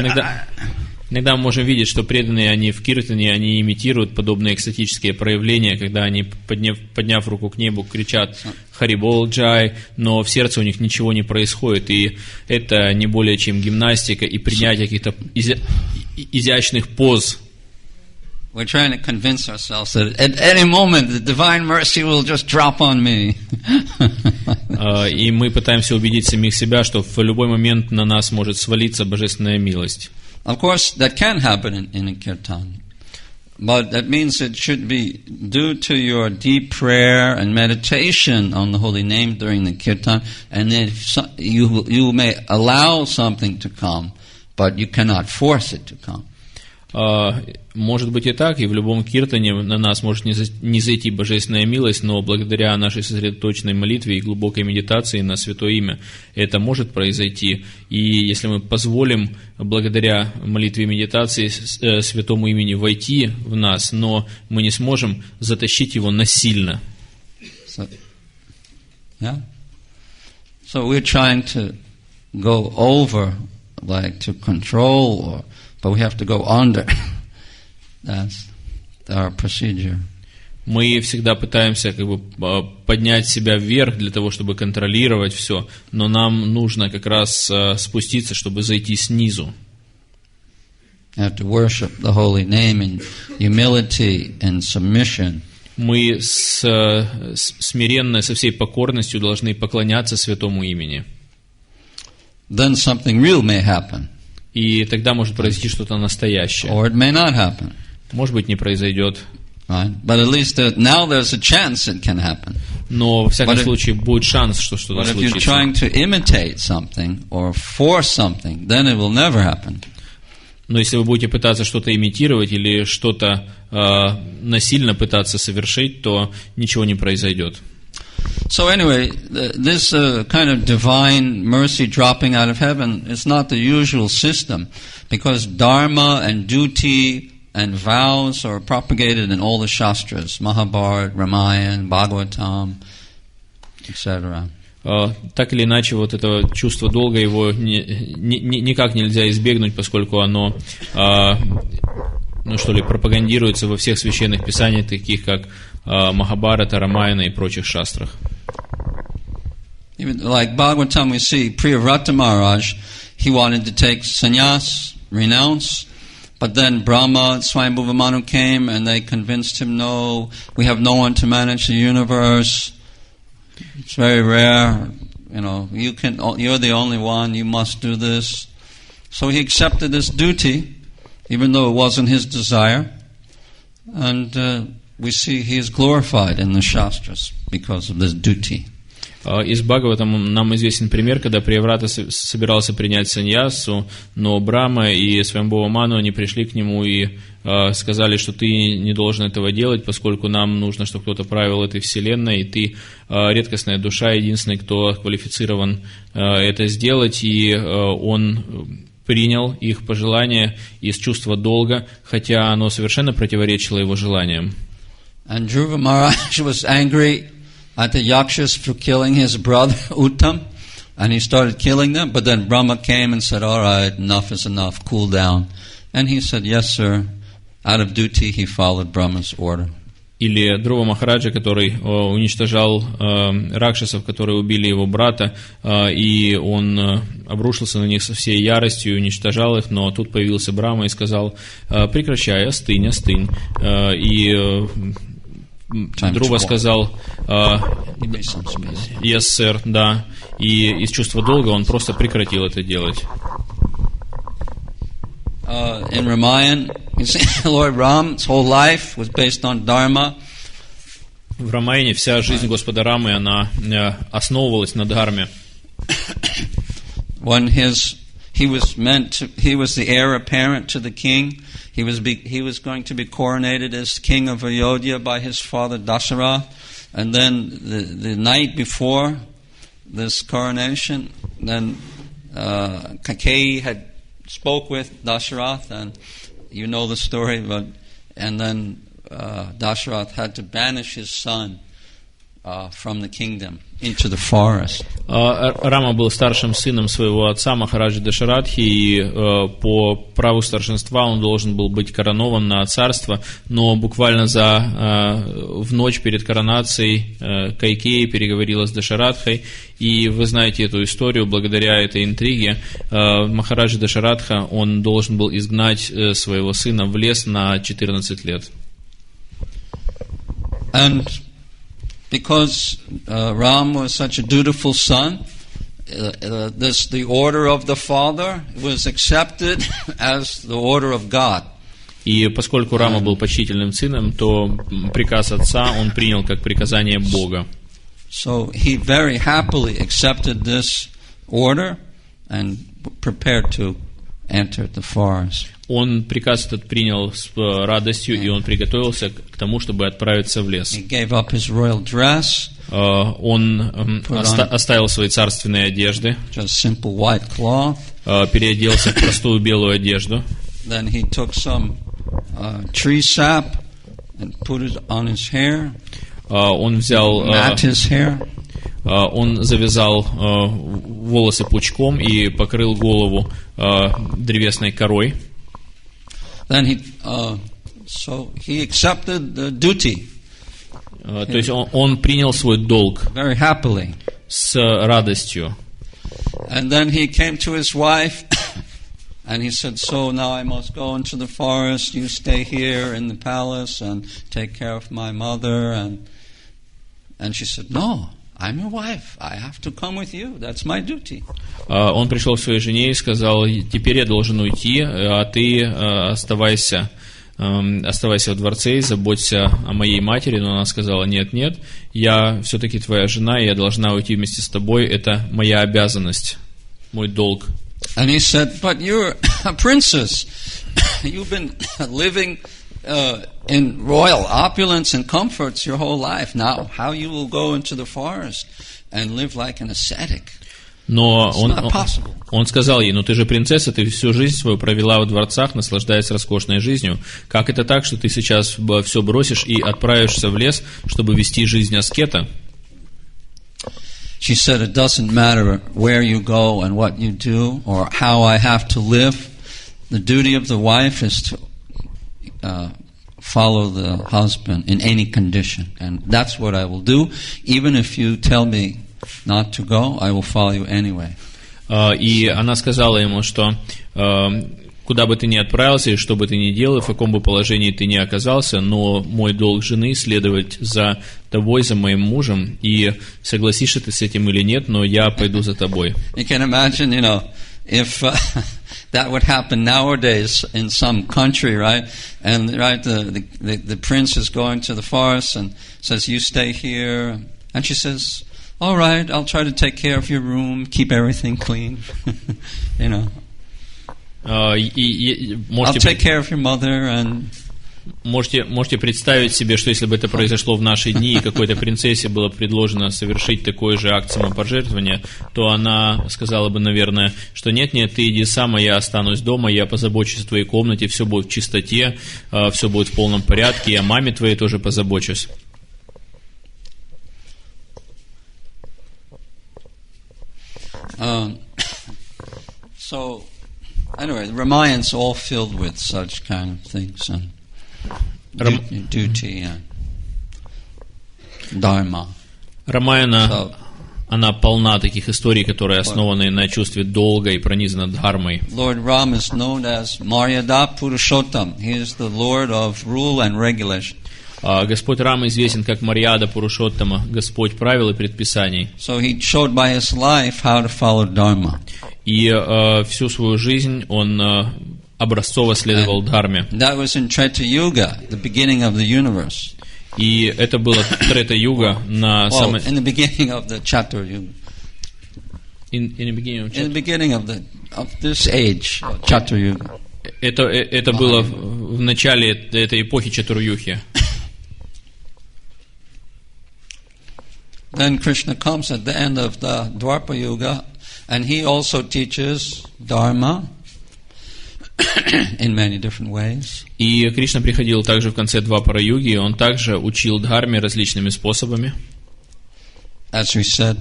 иногда мы можем видеть, что преданные, они в киртане, они имитируют подобные экстатические проявления, когда они, подняв руку к небу, кричат «Харибол Джай», но в сердце у них ничего не происходит, и это не более чем гимнастика и принятие каких-то изящных поз. We're trying to convince ourselves that at any moment the divine mercy will just drop on me. И мы пытаемся убедить самих себя, что в любой момент на нас может свалиться божественная милость. Of course, that can happen in a kirtan, but that means it should be due to your deep prayer and meditation on the holy name during the kirtan, and then you may allow something to come, but you cannot force it to come. Может быть и так, и в любом киртане на нас может не зайти божественная милость, но благодаря нашей сосредоточенной молитве и глубокой медитации на Святое Имя это может произойти. И если мы позволим благодаря молитве и медитации Святому Имени войти в нас, но мы не сможем затащить его насильно. So we're trying to go over, like to control, but we have to go under. That's our procedure. Мы всегда пытаемся поднять себя вверх для того, чтобы контролировать все, но нам нужно как раз спуститься, чтобы зайти снизу. Have to worship the holy name in humility and submission. Мы смиренно, со всей покорностью должны поклоняться Святому Имени. Then something real may happen. И тогда может произойти что-то настоящее. Or it may not happen. Может быть, не произойдет. Right? But at least now there's a chance it can happen. Но, во всяком случае, будет шанс, что что-то случится. But if you're trying to imitate something or force something, then it will never happen. Но если вы будете пытаться что-то имитировать или что-то насильно пытаться совершить, то ничего не произойдет. So anyway, this kind of divine mercy dropping out of heaven is not the usual system, because dharma and duty and vows are propagated in all the shastras, Mahabharata, Ramayana, Bhagavatam, etc. Так или иначе, вот это чувство долга, его никак нельзя избегнуть, поскольку оно, пропагандируется во всех священных писаниях, таких как Махабхарата, Рамаяна и прочих шастрах. Even like Bhagavatam, we see Priyavrata Maharaj, he wanted to take sannyas, renounce, But then Brahma and Swayambhuva Manu came and they convinced him, no, we have no one to manage the universe. It's very rare. You're the only one, you must do this. So he accepted this duty, even though it wasn't his desire. And we see he is glorified in the Shastras because of this duty. Из Бхагаватам нам известен пример, когда Прияврата собирался принять саньясу, но Брахма и Сваямбхува Ману, они пришли к нему и сказали, что ты не должен этого делать, поскольку нам нужно, чтобы кто-то правил этой вселенной, и ты редкостная душа, единственный, кто квалифицирован это сделать, и он принял их пожелание из чувства долга, хотя оно совершенно противоречило его желаниям. And Dhruva Maharaj was angry at the Yakshas for killing his brother Uttam, and he started killing them, but then Brahma came and said, all right, enough is enough, cool down. And he said, yes sir. Out of duty he followed Brahma's order. Или Dhruva Махараджа, который уничтожал ракшасов, которые убили его брата, и он обрушился на них со всей яростью и уничтожал их, но тут появился Брахма и сказал, прекращай, остынь. И Dhruva сказал, yes, sir, да, и из чувства долга он просто прекратил это делать. In Ramayana, you see, Lord Ram's whole life was based on Dharma. В Рамаяне вся жизнь Господа Рамы, она основывалась на Дхарме. When he was the heir apparent to the king. He was going to be coronated as king of Ayodhya by his father Dasarath, and then the night before this coronation, then Kaikeyi had spoke with Dasarath, and you know the story, and then Dasarath had to banish his son from the kingdom into the forest. Рама был старшим сыном своего отца Махараджи Дашарадхи, и по праву старшинства он должен был быть коронован на царство, но буквально в ночь перед коронацией Кайкеи переговорила с Дашарадхой, и вы знаете эту историю. Благодаря этой интриге Махараджи Дашарадха, он должен был изгнать своего сына в лес на 14 лет. And because Ram was such a dutiful son, the order of the father was accepted as the order of God. И поскольку Рама был почтительным сыном, то приказ отца он принял как приказание Бога. So he very happily accepted this order and prepared to enter the forest. Он приказ этот принял с радостью, и он приготовился к тому, чтобы отправиться в лес. He gave up his royal dress. Он оставил свои царственные одежды, just simple white cloth. Переоделся в простую белую одежду. Then he took some tree sap and put it on his hair. Он взял, his hair. Он завязал волосы пучком и покрыл голову древесной корой. Then he accepted the duty. То есть он принял свой долг very happily. С радостью. And then he came to his wife and he said, so now I must go into the forest, you stay here in the palace and take care of my mother. And she said, no, I'm your wife, I have to come with you, that's my duty. Он пришел к своей жене и сказал, теперь я должен уйти, а ты оставайся во дворце и заботься о моей матери. Но она сказала, нет, я все-таки твоя жена, и я должна уйти вместе с тобой, это моя обязанность, мой долг. And he said, but you're a princess, you've been living in royal opulence and comforts your whole life. Now, how you will go into the forest and live like an ascetic? Но он сказал ей, ты же принцесса, ты всю жизнь свою провела в дворцах, наслаждаясь роскошной жизнью. Как это так, что ты сейчас все бросишь и отправишься в лес, чтобы вести жизнь аскета? She said, it doesn't matter where you go and what you do or how I have to live. The duty of the wife is to follow the husband in any condition. And that's what I will do. Even if you tell me not to go, I will follow you anyway. И она сказала ему, что куда бы ты ни отправился, и что бы ты ни делал, в каком бы положении ты ни оказался, но мой долг жены следовать за тобой, за моим мужем, и согласишься ты с этим или нет, но я пойду за тобой. You can imagine, if that would happen nowadays in some country, right? And the prince is going to the forest and says, "You stay here," and she says, "All right, I'll try to take care of your room, keep everything clean." I'll take care of your mother and. Можете представить себе, что если бы это произошло в наши дни, и какой-то принцессе было предложено совершить такой же акт самопожертвования, то она сказала бы, наверное, что нет, ты иди сам, а я останусь дома, я позабочусь о твоей комнате, все будет в чистоте, все будет в полном порядке, и о маме твоей тоже позабочусь. So, anyway, the Ramayan's all filled with such kind of things and duty and dharma. Рамаяна, она полна таких историй, которые основаны на чувстве долга и пронизаны дхармой. Lord Ram is known as Maryada Purushottam. He is the Lord of rule and regulation. Господь Рам известен как Марьяда Пурушоттама, Господь правил и предписаний. So he showed by his life how to follow dharma. И всю свою жизнь он образцово следовал дхарме. That was in Treta Yuga, the beginning of the universe. И это было Трета-юга на самом... in the beginning of the Chatur Yuga. In the beginning of In the beginning of this age, Chatur Yuga. Это было в начале этой эпохи Чатур-юхи. Then Krishna comes at the end of the Dwapara Yuga, and he also teaches Dharma in many different ways. И Кришна приходил также в конце Двапара-юги, и он также учил дхарме различными способами. As we said,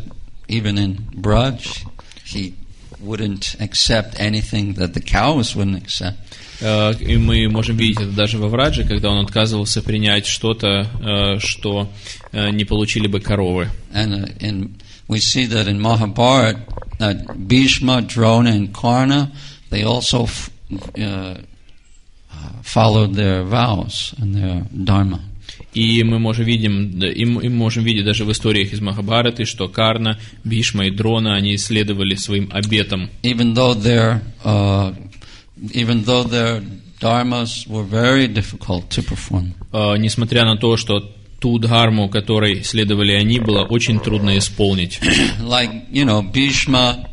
even in Braj, he wouldn't accept anything that the cows wouldn't accept. И мы можем видеть это даже во Врадже, когда он отказывался принять что-то, что не получили бы коровы. And we see that in Mahabharata, Bhishma, Drona, and Karna, they also followed their vows and their dharma. И мы можем видеть даже в историях из Махабхараты, что Карна, Бхишма и Дрона, они следовали своим обетам. Even though their dharmas were very difficult to perform. Несмотря на то, что ту дхарму, которой следовали они, было очень трудно исполнить. Like, Bhishma,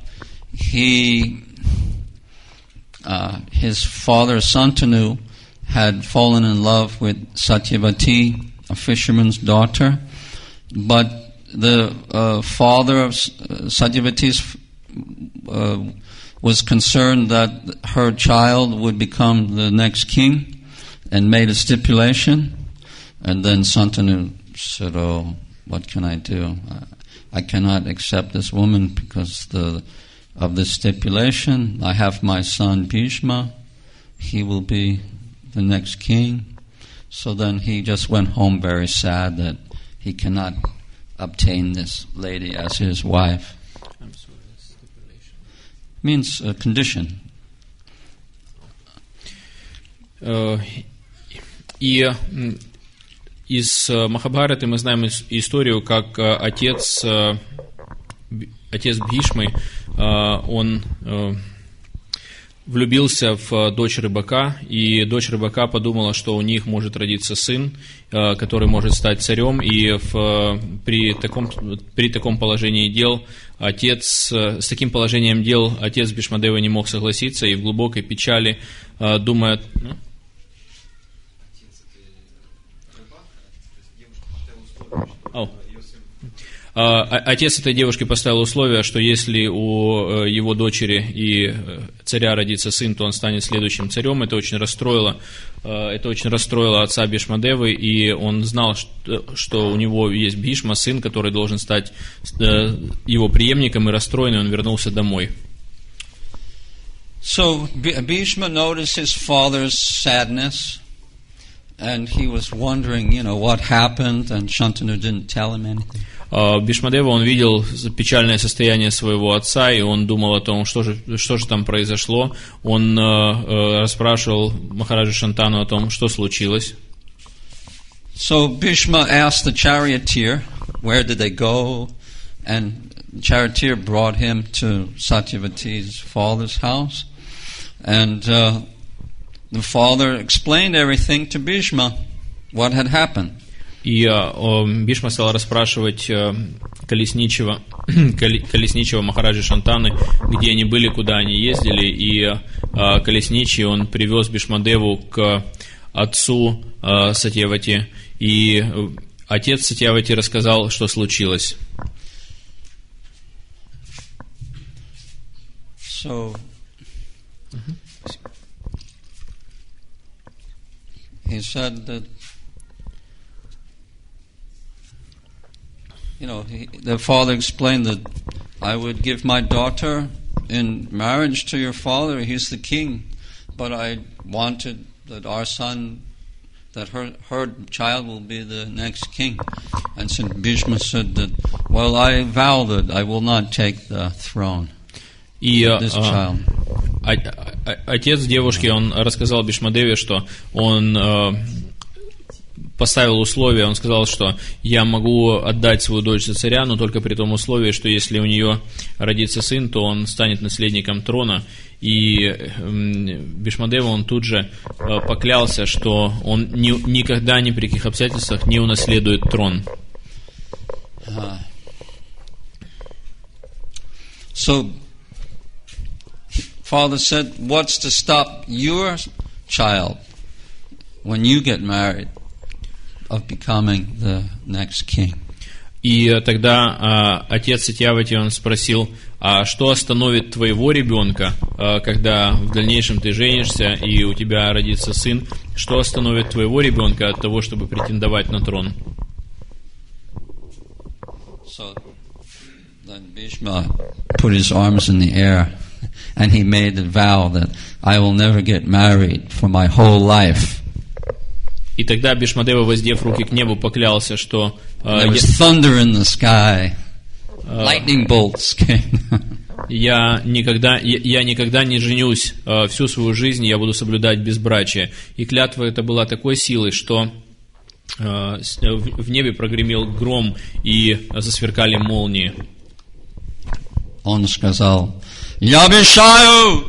his father Santanu had fallen in love with Satyavati, a fisherman's daughter, but the father of Satyavati's was concerned that her child would become the next king and made a stipulation. And then Santanu said, "Oh, what can I do? I cannot accept this woman because of this stipulation. I have my son Bhishma. He will be the next king." So then he just went home very sad that he cannot obtain this lady as his wife. I'm sorry, stipulation means a condition. И из Махабхараты мы знаем историю, как отец Бхишмы, он влюбился в дочь рыбака, и дочь рыбака подумала, что у них может родиться сын, который может стать царем, и при таком положении дел с таким положением дел отец Бхишмадевы не мог согласиться, и в глубокой печали, думая... Отец этой девушки поставил условие, что если у его дочери и царя родится сын, то он станет следующим царем. Это очень расстроило отца Бхишмадевы, и он знал, что у него есть Бхишма, сын, который должен стать его преемником, и расстроенный он вернулся домой. So Bhishma noticed his father's sadness, And he was wondering, what happened, and Shantanu didn't tell him anything. Бишмадева, он видел печальное состояние своего отца, и он думал о том, что же там произошло. Он расспрашивал Махараджа Шантану о том, что случилось. So Bhishma asked the charioteer, where did they go? And the charioteer brought him to Satyavati's father's house. And the father explained everything to Bhishma, what had happened. И Бхишма стал расспрашивать колесничего Махараджи Шантаны, где они были, куда они ездили, и колесничий, он привез Бишмадеву к отцу Сатьявати, и отец Сатьявати рассказал, что случилось. So, he said that, the father explained that I would give my daughter in marriage to your father, he's the king, but I wanted that our son, that her child will be the next king. And so Bhishma said that, well, I vow that I will not take the throne. И отец девушки, он рассказал Бишмадеве, что он поставил условие, он сказал, что я могу отдать свою дочь за царя, но только при том условии, что если у нее родится сын, то он станет наследником трона. И Бишмадева, он тут же поклялся, что он никогда ни при каких обстоятельствах не унаследует трон. So, father said, what's to stop your child when you get married of becoming the next king? И тогда отец Сатьявати, он спросил, а что остановит твоего ребенка, когда в дальнейшем ты женишься и у тебя родится сын, что остановит твоего ребенка от того, чтобы претендовать на трон? So then Bhishma put his arms in the air and he made a vow that I will never get married for my whole life. И тогда Бишмадева, воздев руки к небу, поклялся, что there was thunder in the sky, lightning bolts came. Я никогда не женюсь, всю свою жизнь я буду соблюдать безбрачие. И клятва эта была такой силой, что в небе прогремел гром и засверкали молнии. Он сказал: "Я обещаю,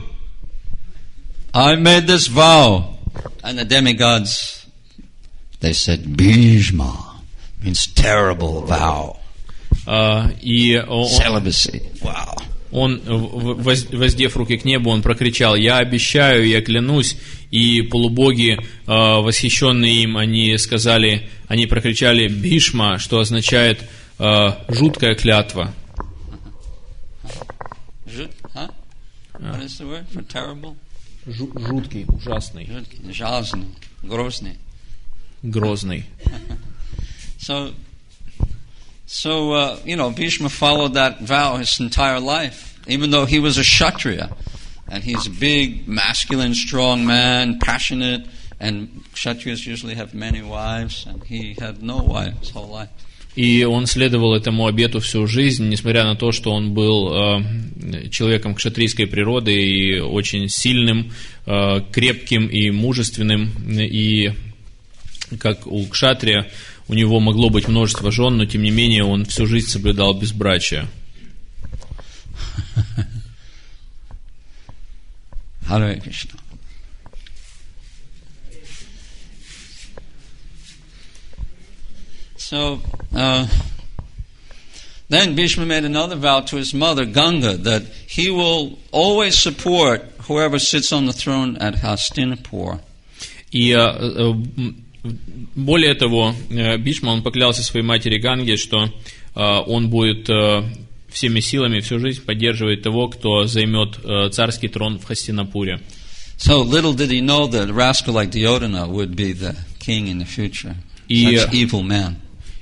I made this vow." And the demigods, they said, "Bhishma means terrible vow." Celibacy. Wow. Он, воздев руки к небу, он прокричал: «Я обещаю, я клянусь». И полубоги, восхищенные им, они прокричали «Бхишма», что означает «жуткая клятва». What is the word for terrible? Жуткий, ужасный. Ужасный, грозный. Грозный. So, Bhishma followed that vow his entire life, even though he was a Kshatriya. And he's a big, masculine, strong man, passionate, and Kshatriyas usually have many wives, and he had no wife his whole life. И он следовал этому обету всю жизнь, несмотря на то, что он был человеком кшатрийской природы и очень сильным, крепким и мужественным, и как у кшатрия, у него могло быть множество жен, но тем не менее он всю жизнь соблюдал безбрачие. Харе Кришна. So, then Bhishma made another vow to his mother, Ganga, that he will always support whoever sits on the throne at Hastinapur. И более того, Бхишма, он поклялся своей матери Ганге, что он будет всеми силами всю жизнь поддерживать того, кто займет царский трон в Хастинапуре. So little did he know that a rascal like Duryodhana would be the king in the future. Such evil man.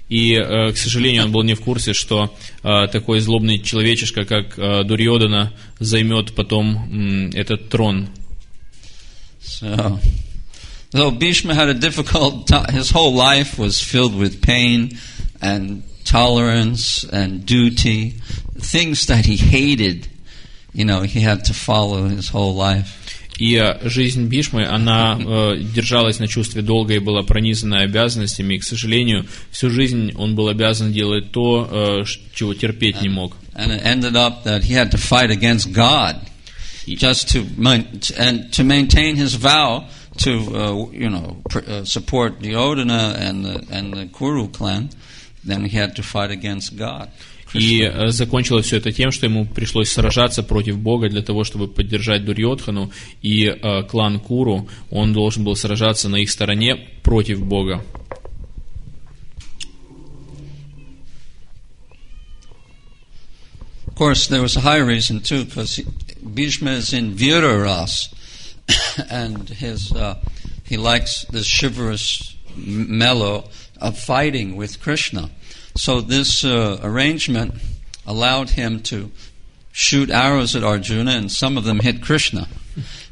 И, к сожалению, он был не в курсе, что такой злобный человечишка, как Though Bhishma had a difficult time, his whole life was filled with pain and tolerance and duty, things that he hated, he had to follow his whole life. И жизнь Бхишмы, она держалась на чувстве долга и была пронизана обязанностями, и, к сожалению, всю жизнь он был обязан делать то, чего терпеть не мог. And it ended up that he had to fight against God just to maintain his vow to support Duryodhana and the Kuru clan. Then he had to fight against God. И закончилось все это тем, что ему пришлось сражаться против Бога для того, чтобы поддержать Дурьодхану и клан Куру. Он должен был сражаться на их стороне против Бога. Of course, there was a high reason too, because Bhishma is in Vira Ras, and he likes the chivalrous mellow of fighting with Krishna. So this arrangement allowed him to shoot arrows at Arjuna, and some of them hit Krishna.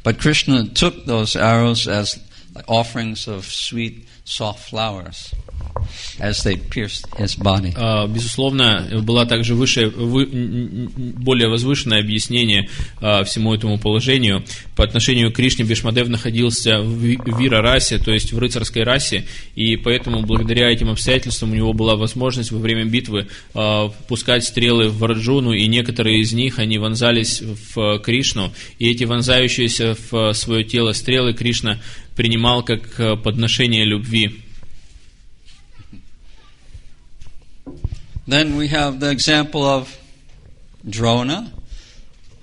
But Krishna took those arrows as offerings of sweet, soft flowers as they pierced his body. Безусловно, было также более возвышенное объяснение всему этому положению. По отношению к Кришне Бхишмадев находился в Вира-расе, то есть в рыцарской расе, и поэтому благодаря этим обстоятельствам у него была возможность во время битвы пускать стрелы в Арджуну, и некоторые из них, они вонзались в Кришну, и эти вонзающиеся в свое тело стрелы Кришна принимал как подношение любви. Then we have the example of Drona,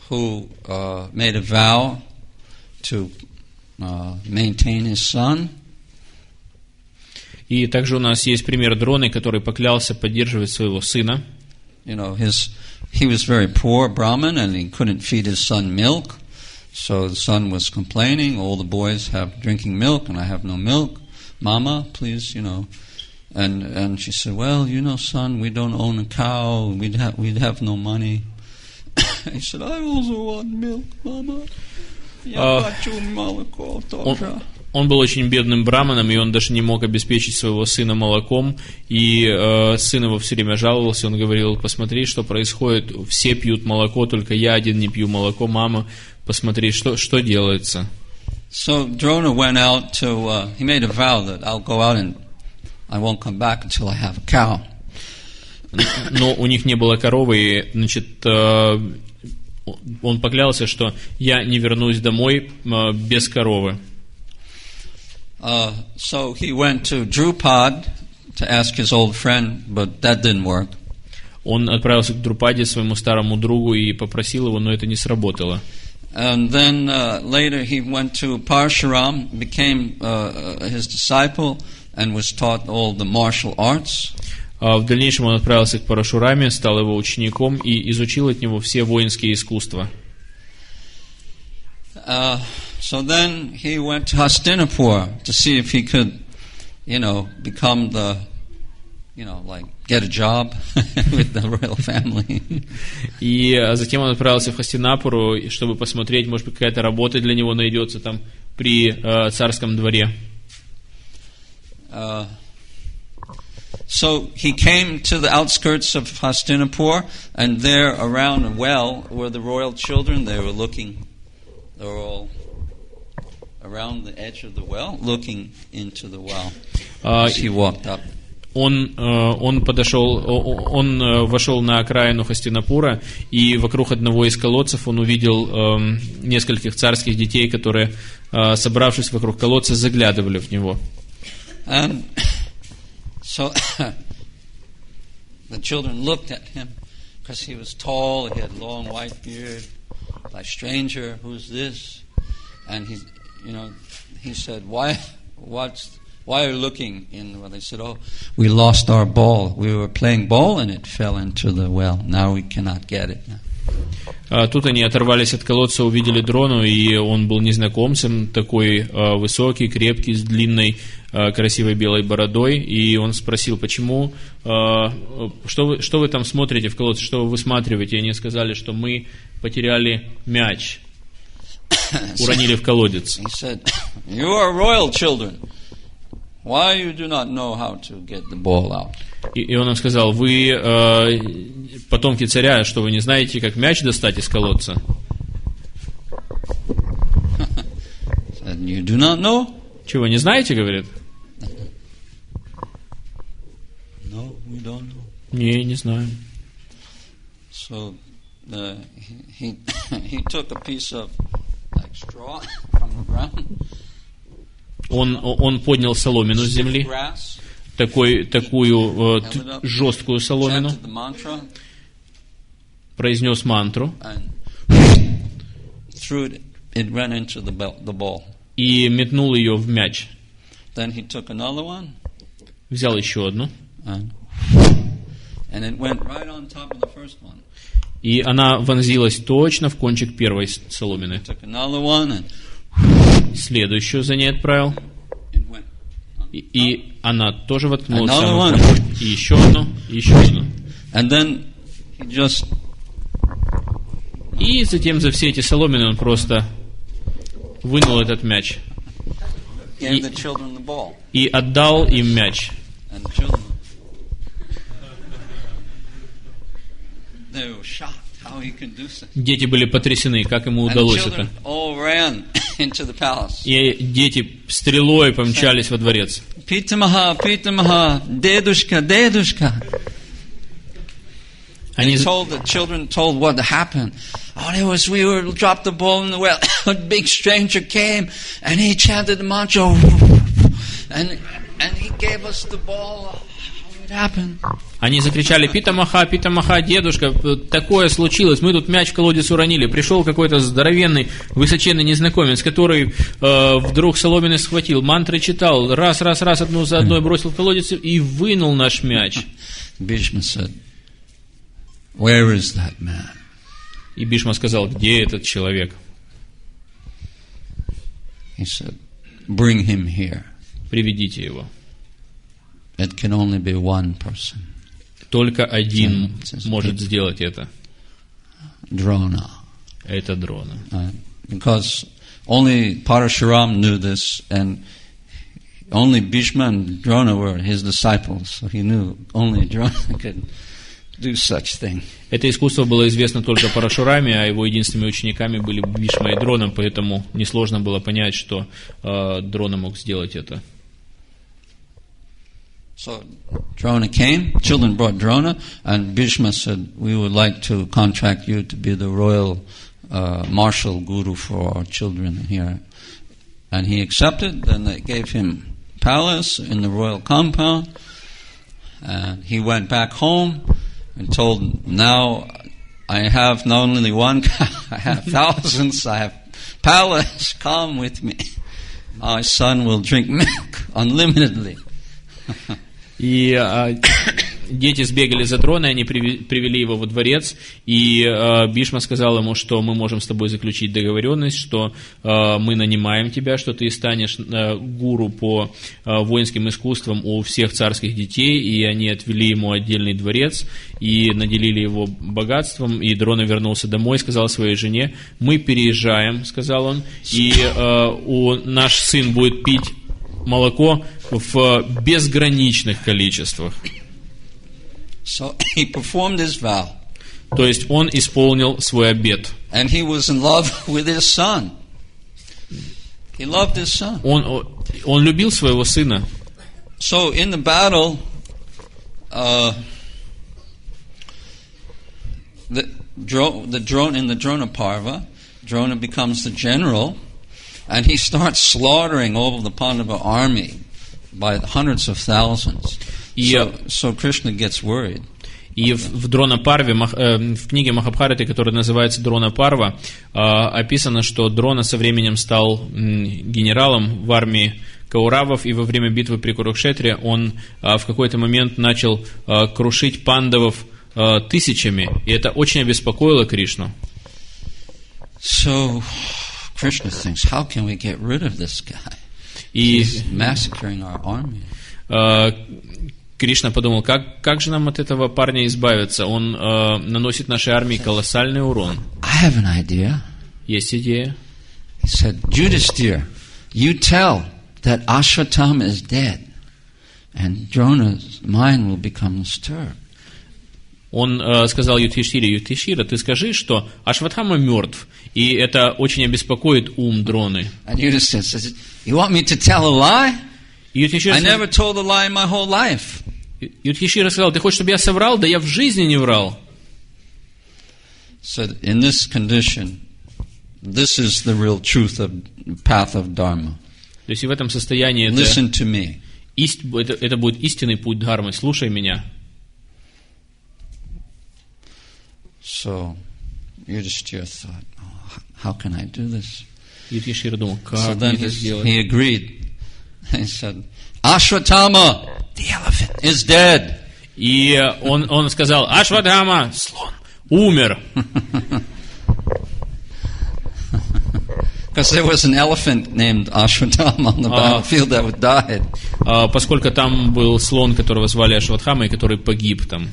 who made a vow to maintain his son. И также у нас есть пример Дроны, который поклялся поддерживать своего сына. He was very poor Brahmin, and he couldn't feed his son milk. So the son was complaining, all the boys have drinking milk, and I have no milk. Mama, please, And she said, well, son, we don't own a cow. We'd have no money. He said, I also want milk, Mama. Я хочу молоко тоже. Он был очень бедным браманом, и он даже не мог обеспечить своего сына молоком. И сын его все время жаловался. Он говорил: посмотри, что происходит. Все пьют молоко, только я один не пью молоко. Мама, посмотри, что делается. So Drona went out to. He made a vow that I'll go out and I won't come back until I have a cow. Но у них не было коровы, и, значит, он поклялся, что я не вернусь домой без коровы. So he went to Drupad to ask his old friend, but that didn't work. Он отправился к Друпаде, своему старому другу, и попросил его, но это не сработало. And then later he went to Parshuram, became his disciple, and was taught all the martial arts. В дальнейшем он отправился к Парашураме, стал его учеником и изучил от него все воинские искусства. So then he went to Hastinapur to see if he could, become the, get a job with the royal family. И затем он отправился в Хастинапуру, чтобы посмотреть, может быть, какая-то работа для него найдется там при царском дворе. So he came to the outskirts of Hastinapur, and there around a well were the royal children. They were all around the edge of the well, looking into the well as he walked up. Он вошел на окраину Хастинапура, и вокруг одного из колодцев он увидел нескольких царских детей, которые, собравшись вокруг колодца, заглядывали в него. And so the children looked at him because he was tall, he had long white beard. Like, stranger, who's this? And he said, why are you looking in? Well, they said, oh, we lost our ball. We were playing ball and it fell into the well. Now we cannot get it. Тут они оторвались от колодца, увидели Дрону, и он был незнакомцем, такой высокий, крепкий, с длинной, красивой белой бородой, и он спросил, почему, что вы там смотрите в колодце, что вы высматриваете, и они сказали, что мы потеряли мяч. уронили в колодец. He said, "You are royal children. Why you do not know how to get the ball out?" И он им сказал: вы потомки царя, что вы не знаете, как мяч достать из колодца? Said, "You do not know?" Чего, не знаете, говорит? No, we don't know. Не знаю. So he took a piece of like straw from the ground. Он поднял соломину с земли, такую жесткую соломину, произнес мантру и метнул ее в мяч. Взял еще одну, и она вонзилась точно в кончик первой соломины. Следующую за ней отправил, и она тоже воткнулась в самую кончик. И еще одну, и еще одну. И затем за все эти соломины он просто вынул этот мяч и отдал им мяч. Дети были потрясены, как ему удалось это. И дети стрелой помчались во дворец. Питамаха, Питамаха, дедушка, дедушка. Они told the children told what happened. Oh, it was we were dropped the ball in the well. A big stranger came and he chanted the mantra, and he gave us the ball. Они закричали: «Питамаха, Питамаха, дедушка, такое случилось, мы тут мяч в колодец уронили». Пришел какой-то здоровенный, высоченный незнакомец, который вдруг соломины схватил, мантры читал, раз, одну за одной бросил в колодец и вынул наш мяч. Bhishma said, "Where is that man?" И Бишма сказал: где этот человек? He said, "Bring him here." Приведите его. It can only be one person. Только один может сделать это. Drona. Это Дрона. Because only Parashuram knew this, and only Bhishma and Drona were his disciples, so he knew only Drona could do such thing. Это искусство было известно только Парашураме, а его единственными учениками были Бишма и Дрона, поэтому несложно было понять, что Дрона мог сделать это. So Drona came, children brought Drona, and Bhishma said, "We would like to contract you to be the royal martial guru for our children here." And he accepted, then they gave him palace in the royal compound, and he went back home and told, "Now I have not only one cow, I have thousands, I have palace, come with me. My son will drink milk unlimitedly." И дети сбегали за Дроной, они привели его во дворец, и Бишма сказал ему, что мы можем с тобой заключить договоренность, что мы нанимаем тебя, что ты станешь гуру по воинским искусствам у всех царских детей, и они отвели ему отдельный дворец и наделили его богатством, и Дрона вернулся домой, сказал своей жене: мы переезжаем, сказал он, и наш сын будет пить молоко в безграничных количествах. So he performed his vow. То есть он исполнил свой обет. And he was in love with his son. He loved his son. Он любил своего сына. So in the battle, in the Drona Parva, Drona becomes the general. And he starts slaughtering all of the Pandava army by hundreds of thousands. So Krishna gets worried. И в Дрона Парве, в книге Махабхараты, которая называется Дрона Парва, описано, что Дрона со временем стал генералом в армии Кауравов, и во время битвы при Курукшетре он в какой-то момент начал крушить пандавов тысячами, и это очень обеспокоило Кришну. So Krishna thinks, how can we get rid of this guy? He's massacring our army. Кришна подумал, как же нам от этого парня избавиться? Он наносит нашей армии колоссальный урон. I have an idea. Есть идея. He said, Yudhishthira, you tell that Ashwatthama is dead, and Drona's mind will become disturbed. Он сказал Юдхиштире: Юдхиштира, ты скажи, что Ашватхама мертв, и это очень обеспокоит ум Дроны. And Yudhishthira says, you want me to tell a lie? Юдхиштира I never told a lie in my whole life. Юдхиштира сказал: ты хочешь, чтобы я соврал? Да я в жизни не врал. So in this condition, this is the real truth of path of Dharma. То есть и в этом состоянии Listen to me. это будет истинный путь Дхармы. Слушай меня. So Yudhishthira thought, oh, how can I do this? Юдхиштира думал, как So мне then это сделать? he agreed. He said, Ashwatthama, the elephant, is dead. И он сказал: Ашватхама, слон, умер. Because there was an elephant named Ashwatthama on the battlefield that died. Поскольку там был слон, которого звали Ашватхама, и который погиб там.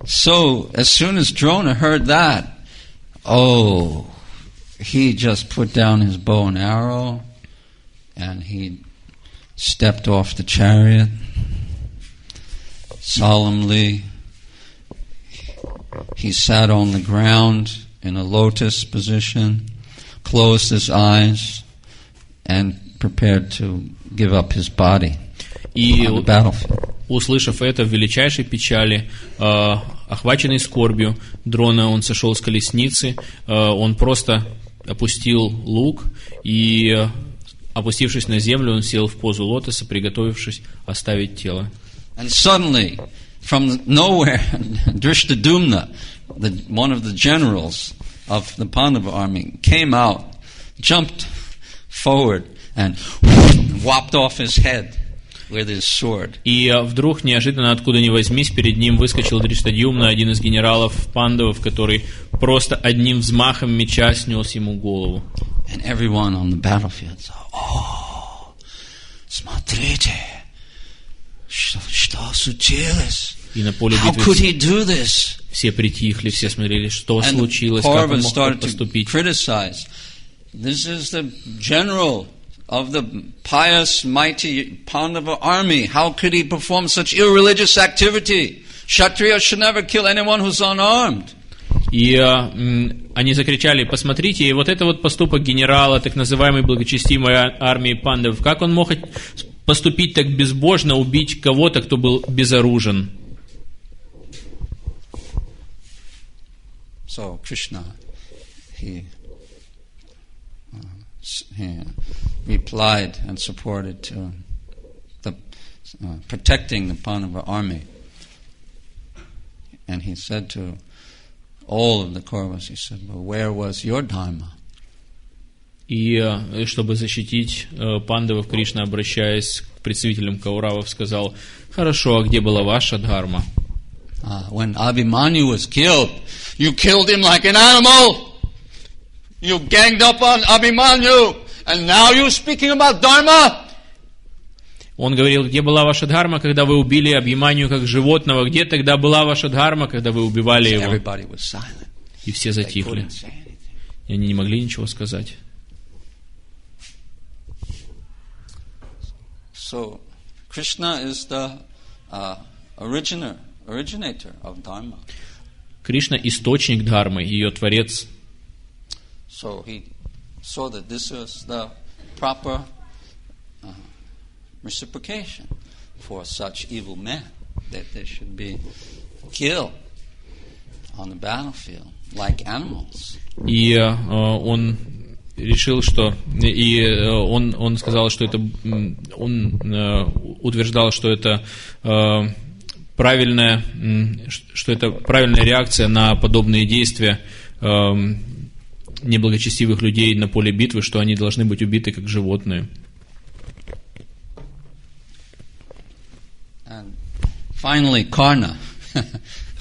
So, as soon as Drona heard that, he just put down his bow and arrow, and he stepped off the chariot, solemnly. He sat on the ground in a lotus position, closed his eyes, and prepared to give up his body on the battlefield. Услышав это, в величайшей печали, охваченный скорбью, Дрона, он сошел с колесницы, он просто опустил лук и, опустившись на землю, он сел в позу лотоса, приготовившись оставить тело. And suddenly, from nowhere, Drishtadumna, one of the generals of the Pandava army, came out, jumped forward, and whopped off his head with his sword. И вдруг, неожиданно, откуда ни возьмись, перед ним выскочил Дриштадьюмна, один из генералов пандавов, который просто одним взмахом меча снес ему голову. And everyone on the battlefield said, смотрите, что случилось? И на поле How битвы could he do this? все притихли, все смотрели, что And случилось, как он Kauravas мог started поступить. to criticize. This is the general of the pious, mighty Pandava army. How could he perform such irreligious activity? Kshatriya should never kill anyone who's unarmed. И они закричали: посмотрите, и вот это вот поступок генерала, так называемой благочестимой армии пандавов. Как он мог поступить так безбожно, убить кого-то, кто был безоружен? So Krishna, he replied and supported to the protecting the Pandava army, and he said to all of the Kauravas, he said, well, where was your dharma? И чтобы защитить пандавов, Кришна, обращаясь к представителям Кауравов, сказал: хорошо, а где была ваша дхарма? When Abhimanyu was killed, you killed him like an animal. You ganged up on Abhimanyu, and now you're speaking about dharma? Он говорил: где была ваша дхарма, когда вы убили Абхиманью как животного? Где тогда была ваша дхарма, когда вы убивали его? И все затихли. И они не могли ничего сказать. So, Krishna is the originator of dharma. Кришна — источник дхармы, ее творец. So he saw that this was the proper reciprocation for such evil men, that they should be killed on the battlefield like animals. И он решил, что он сказал, что это он утверждал, что это правильная реакция на подобные действия неблагочестивых людей на поле битвы, что они должны быть убиты как животные. And finally, Karna,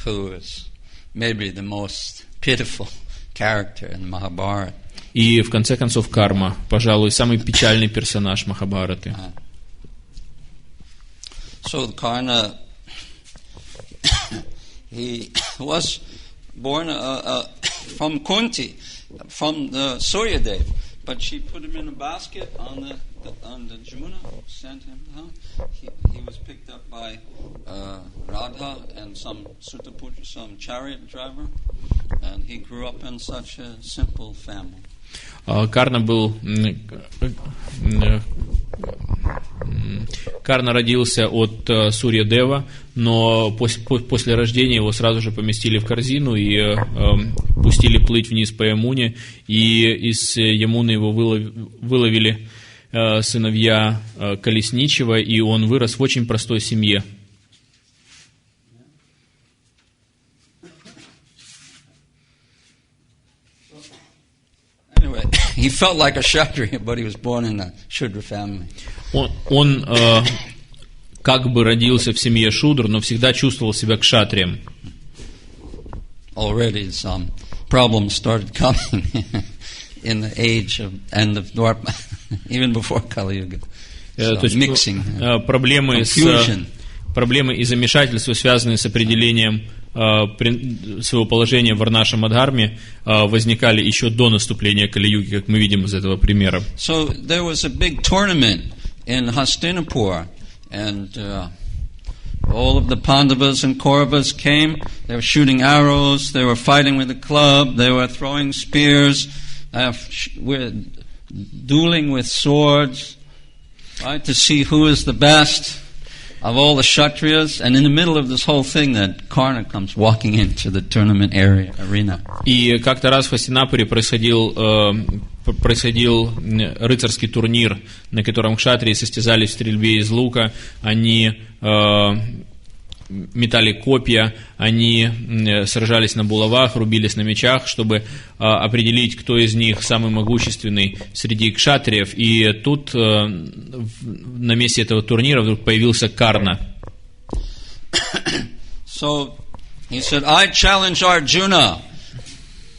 who is maybe the most pitiful character in Mahabharata. И в конце концов Карма, пожалуй, самый печальный персонаж Махабхараты. So Karna, he was born from Kunti, from the Suryadev, but she put him in a basket on the Jumuna, sent him down. He was picked up by Radha and some Sutaputra, some chariot driver, and he grew up in such a simple family. Карна родился от Сурья-дева, но после рождения его сразу же поместили в корзину и пустили плыть вниз по Ямуне, и из Ямуны его выловили сыновья колесничего, и он вырос в очень простой семье. He felt like a Kshatriya, but he was born in a Shudra family. Он как бы родился в семье Шудр, но всегда чувствовал себя кшатрием. Already some problems started coming in the age of end of Dwapara, even before Kali Yuga. So, то есть mixing, проблемы и замешательства, связанные с определением своего положения в Варнаша-Мадхарме, возникали еще до наступления Кали-юги, как мы видим из этого примера. So there was a big tournament in Hastinapur, and all of the Pandavas and Kauravas came. They were shooting arrows, they were fighting with a club, they were throwing spears, we're dueling with swords, right, to see who is the best of all the Kshatriyas, and in the middle of this whole thing, that Karna comes walking into the tournament arena. И как-то раз в Хастинапуре происходил рыцарский турнир, на котором кшатрии состязались в стрельбе из лука, они метали копья, они сражались на булавах, рубились на мечах, чтобы определить, кто из них самый могущественный среди кшатриев. И тут на месте этого турнира вдруг появился Карна. So he said, I challenge Arjuna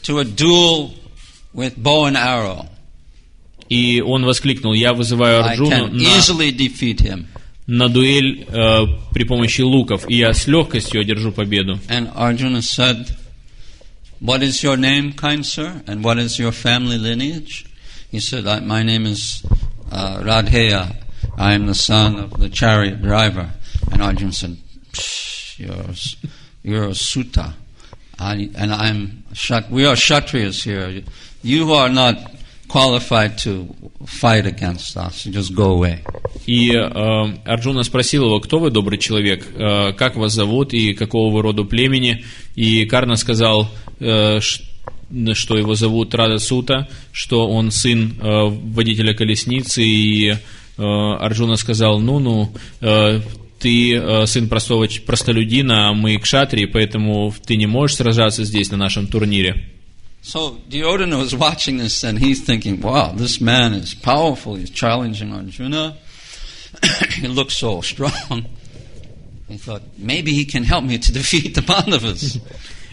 to a duel with bow and arrow. И он воскликнул: я вызываю Арджуну на дуэль при помощи луков, и я с легкостью одержу победу. And Arjuna said, what is your name, kind sir, and what is your family lineage? He said, my name is Radheya. I am the son of the chariot driver. And Arjuna said, you're a Sutta, we are Kshatriyas here. You are not qualified to fight against us. Just go away. И Арджуна спросил его: кто вы, добрый человек, как вас зовут и какого вы роду племени? И Карна сказал, что его зовут Рада Сута, что он сын водителя колесницы. И Арджуна сказал: ты сын простолюдина, а мы кшатрии, поэтому ты не можешь сражаться здесь на нашем турнире. So Duryodhana was watching this, and he's thinking, wow, this man is powerful, he's challenging Arjuna. He looks so strong. He thought, maybe he can help me to defeat the Pandavas.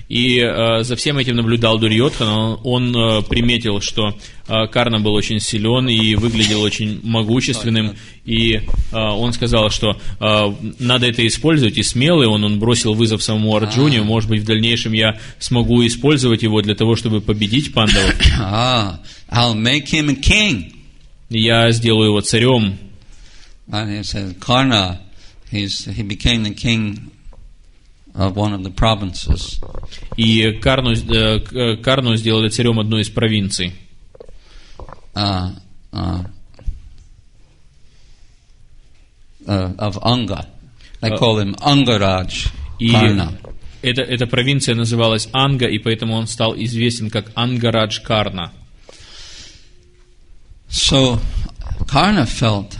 И за всем этим наблюдал Дурьодхана. Он приметил, что Карна был очень силен и выглядел очень могущественным. И он сказал, что надо это использовать, и смелый он бросил вызов самому Арджуне. Может быть, в дальнейшем я смогу использовать его для того, чтобы победить пандавов. I'll make him a king. Я сделаю его царем. And he said, Karna, he became the king of one of the provinces. И Карну сделали царем одной из провинций. Of Anga. They call him Angaraj Karna. И эта провинция называлась Анга, и поэтому он стал известен как Ангарадж Карна. So Karna felt,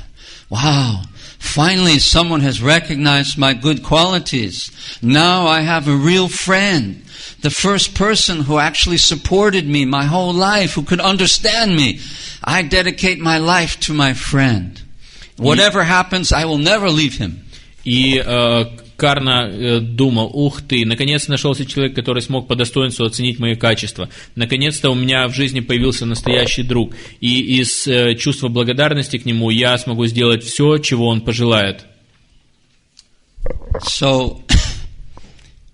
wow, finally someone has recognized my good qualities. Now I have a real friend. The first person who actually supported me my whole life, who could understand me. I dedicate my life to my friend. Whatever happens, I will never leave him. И Карна думал: ух ты, наконец нашелся человек, который смог по достоинству оценить мои качества. Наконец-то у меня в жизни появился настоящий друг. И из чувства благодарности к нему я смогу сделать все, чего он пожелает. So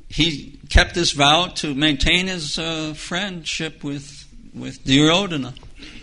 he kept his vow to maintain his friendship with with Duryodhana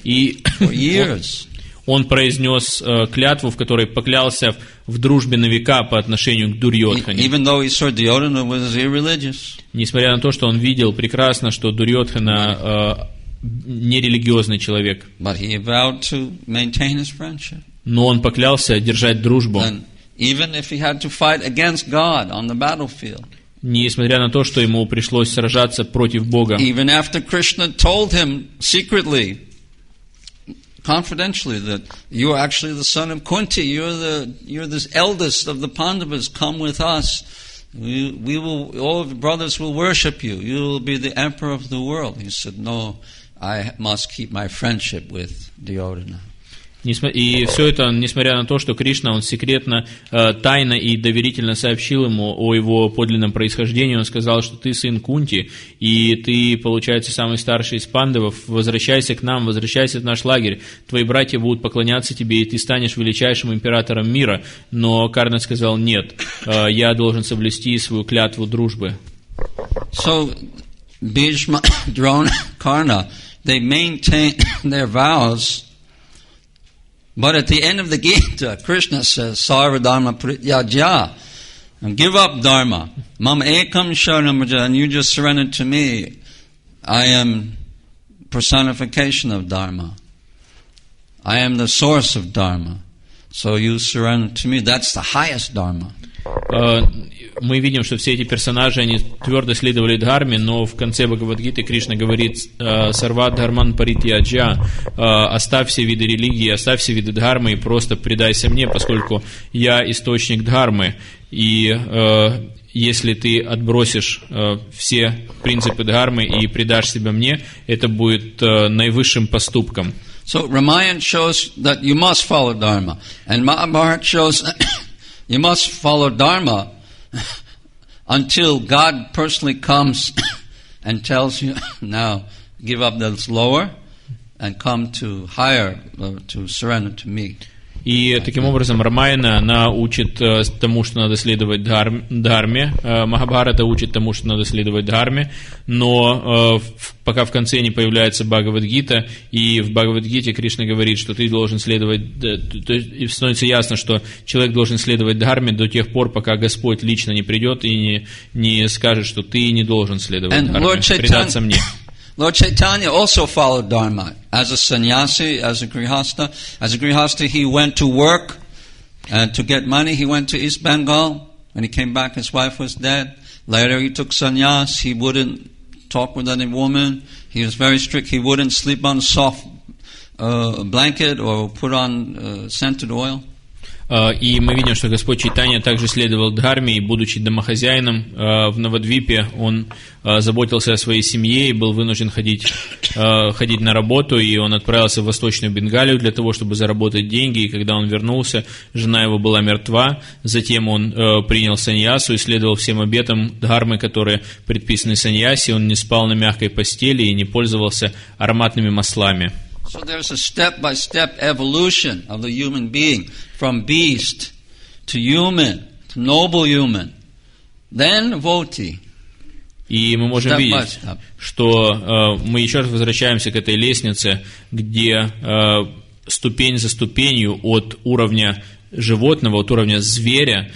И for years. он произнес клятву, в которой поклялся в дружбе на века по отношению к Дурьодхане. Even though he saw Duryodhana was irreligious. Несмотря на то, что он видел прекрасно, что Дурьодхана нерелигиозный человек. But he vowed to maintain his friendship. Но он поклялся держать дружбу. And even if he had to fight against God on the battlefield. Несмотря на то, что ему пришлось сражаться против Бога. Even after Krishna told him secretly, confidentially, that you are actually the son of Kunti, you're the eldest of the Pandavas, come with us. We will, all the brothers will worship you. You will be the emperor of the world. He said, no, I must keep my friendship with Duryodhana. И все это, несмотря на то, что Кришна, он секретно, тайно и доверительно сообщил ему о его подлинном происхождении, он сказал, что ты сын Кунти, и ты, получается, самый старший из пандавов, возвращайся к нам, возвращайся в наш лагерь, твои братья будут поклоняться тебе, и ты станешь величайшим императором мира. Но Карна сказал, нет, я должен соблюсти свою клятву дружбы. So, Bhishma, Drona, Karna, they maintain their vows. But at the end of the Gita, Krishna says, Sarva Dharma Prityaja, give up Dharma. Mam ekam sharanam vraja, and you just surrender to me. I am personification of Dharma. I am the source of Dharma. So you surrender to me. That's the highest Dharma. Мы видим, что все эти персонажи, они твердо следовали Дхарме, но в конце Бхагавад-гиты Кришна говорит: «Сарва дхарман паритьяджа», оставь все виды религии, оставь все виды Дхармы и просто предайся мне, поскольку я источник Дхармы. И если ты отбросишь все принципы Дхармы и предашь себя мне, это будет наивысшим поступком. So Ramayana shows that you must follow Dharma, and Mahabharata shows you must follow Dharma until God personally comes and tells you, now give up that's lower and come to higher, to surrender to me. И таким образом Рамаяна, она учит тому, что надо следовать Дхарме, Махабхарата учит тому, что надо следовать Дхарме, но пока в конце не появляется Бхагавад-гита, и в Бхагавад-гите Кришна говорит, что ты должен следовать, то есть становится ясно, что человек должен следовать Дхарме до тех пор, пока Господь лично не придет и не скажет, что ты не должен следовать Дхарме, предаться мне. Lord Chaitanya also followed Dharma as a sannyasi, as a grihasta. As a grihasta, he went to work to get money. He went to East Bengal. When he came back, his wife was dead. Later, he took sannyas. He wouldn't talk with any woman. He was very strict. He wouldn't sleep on a soft blanket or put on scented oil. И мы видим, что Господь Чайтанья также следовал Дхарме, и, будучи домохозяином в Навадвипе, он заботился о своей семье и был вынужден ходить на работу, и он отправился в Восточную Бенгалию для того, чтобы заработать деньги, и когда он вернулся, жена его была мертва, затем он принял саньясу и следовал всем обетам Дхармы, которые предписаны саньяси, он не спал на мягкой постели и не пользовался ароматными маслами. So there's a step-by-step evolution of the human being, from beast to human, to noble human, then devotee. И мы можем видеть, что мы еще раз возвращаемся к этой лестнице, где ступень за ступенью от уровня животного, от уровня зверя,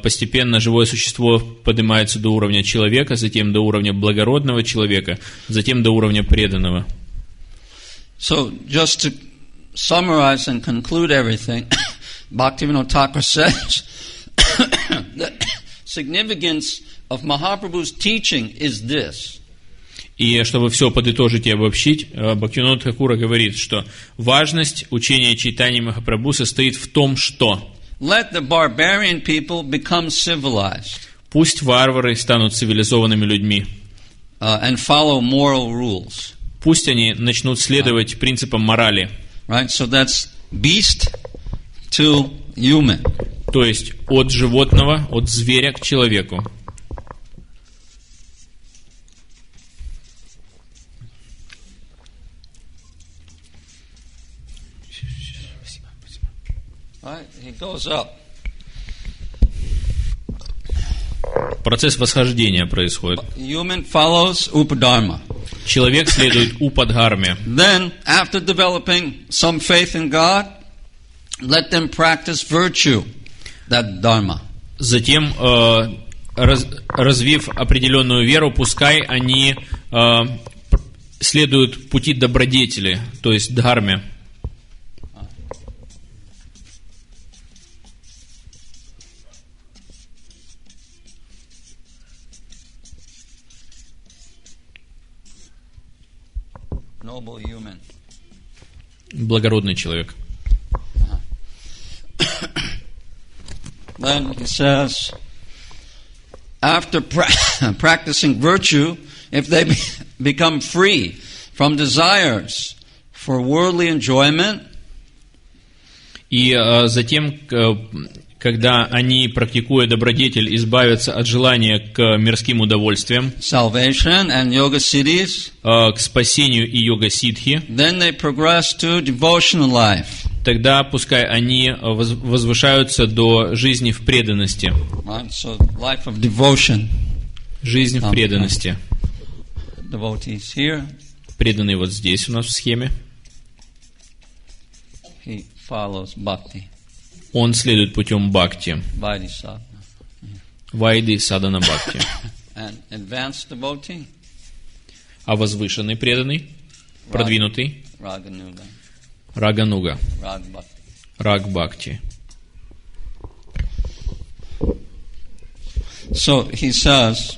постепенно живое существо поднимается до уровня человека, затем до уровня благородного человека, затем до уровня преданного. So, just to summarize and conclude everything, Bhaktivinoda Thakur says the significance of Mahaprabhu's teaching is this. И чтобы все подытожить и обобщить, Бхактивинода Тхакура говорит, что важность учения Чайтаньи Махапрабху состоит в том, что Let the barbarian people become civilized. Пусть варвары станут цивилизованными людьми. And follow moral rules. Пусть они начнут следовать принципам морали. Right, so that's beast to human. То есть от животного, от зверя к человеку. Right, he goes up. Процесс восхождения происходит. Human follows Upadharma. Человек следует упадхарме. Then, after developing some faith in God, let them practice virtue, that dharma. Затем, развив определенную веру, пускай они следуют пути добродетели, то есть дхарме. Noble human. Благородный человек. Then he says, after practicing virtue, if they become free from desires for worldly enjoyment, и затем, когда они, практикуя добродетель, избавятся от желания к мирским удовольствиям, salvation and yoga siddhis, к спасению и йога-сидхи, then they progress to devotional life. Тогда пускай они возвышаются до жизни в преданности. Right? So, life of devotion. Жизнь в преданности. Devotees here. Преданный вот здесь у нас в схеме. He follows bhakti. Он следует путем бхакти. Vaidhi sadhana. Вайди садана бхакти. And advanced devotee. А возвышенный преданный, продвинутый, Raganuga. рагануга, Rag bhakti. раг бхакти. So he says,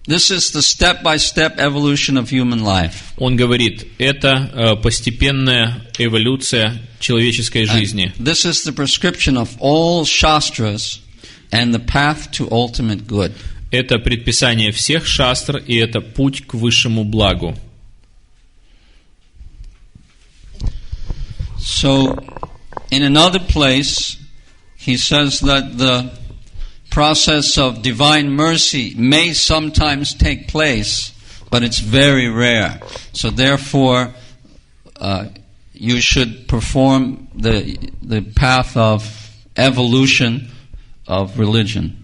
this is the step-by-step evolution of human life. Он говорит, это постепенная эволюция человеческой жизни. And this is the prescription of all shastras and the path to ultimate good. Это предписание всех шастр, и это путь к высшему благу. So, in another place, he says that the process of divine mercy may sometimes take place, but it's very rare. So therefore, you should perform the path of evolution of religion,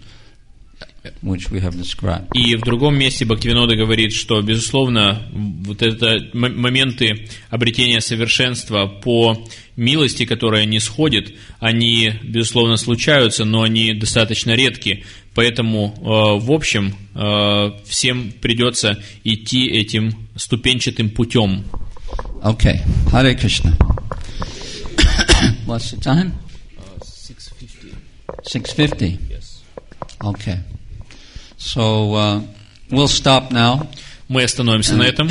which we have described. И в другом месте Бхактивинода говорит, что, безусловно, вот это моменты обретения совершенства по милости, которая не сходит, они, безусловно, случаются, но они достаточно редки. Поэтому, в общем, всем придется идти этим ступенчатым путем. Okay. Hare Krishna. What's the time? 6:50. 6:50? Yes. Okay. So, we'll stop now. Мы остановимся на этом.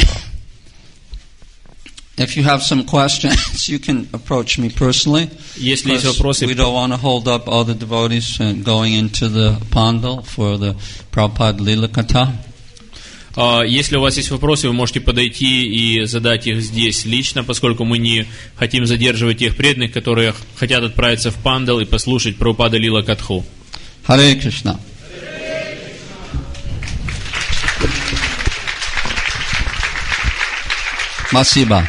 If you have some questions, you can approach me personally. Если есть вопросы, we don't want to hold up all the devotees going into the pandal for the Prabhupada Lila Katha. Если у вас есть вопросы, вы можете подойти и задать их здесь лично, поскольку мы не хотим задерживать тех преданных, которые хотят отправиться в пандал и послушать Прабхупада Лила Катху. Харе Кришна. Спасибо.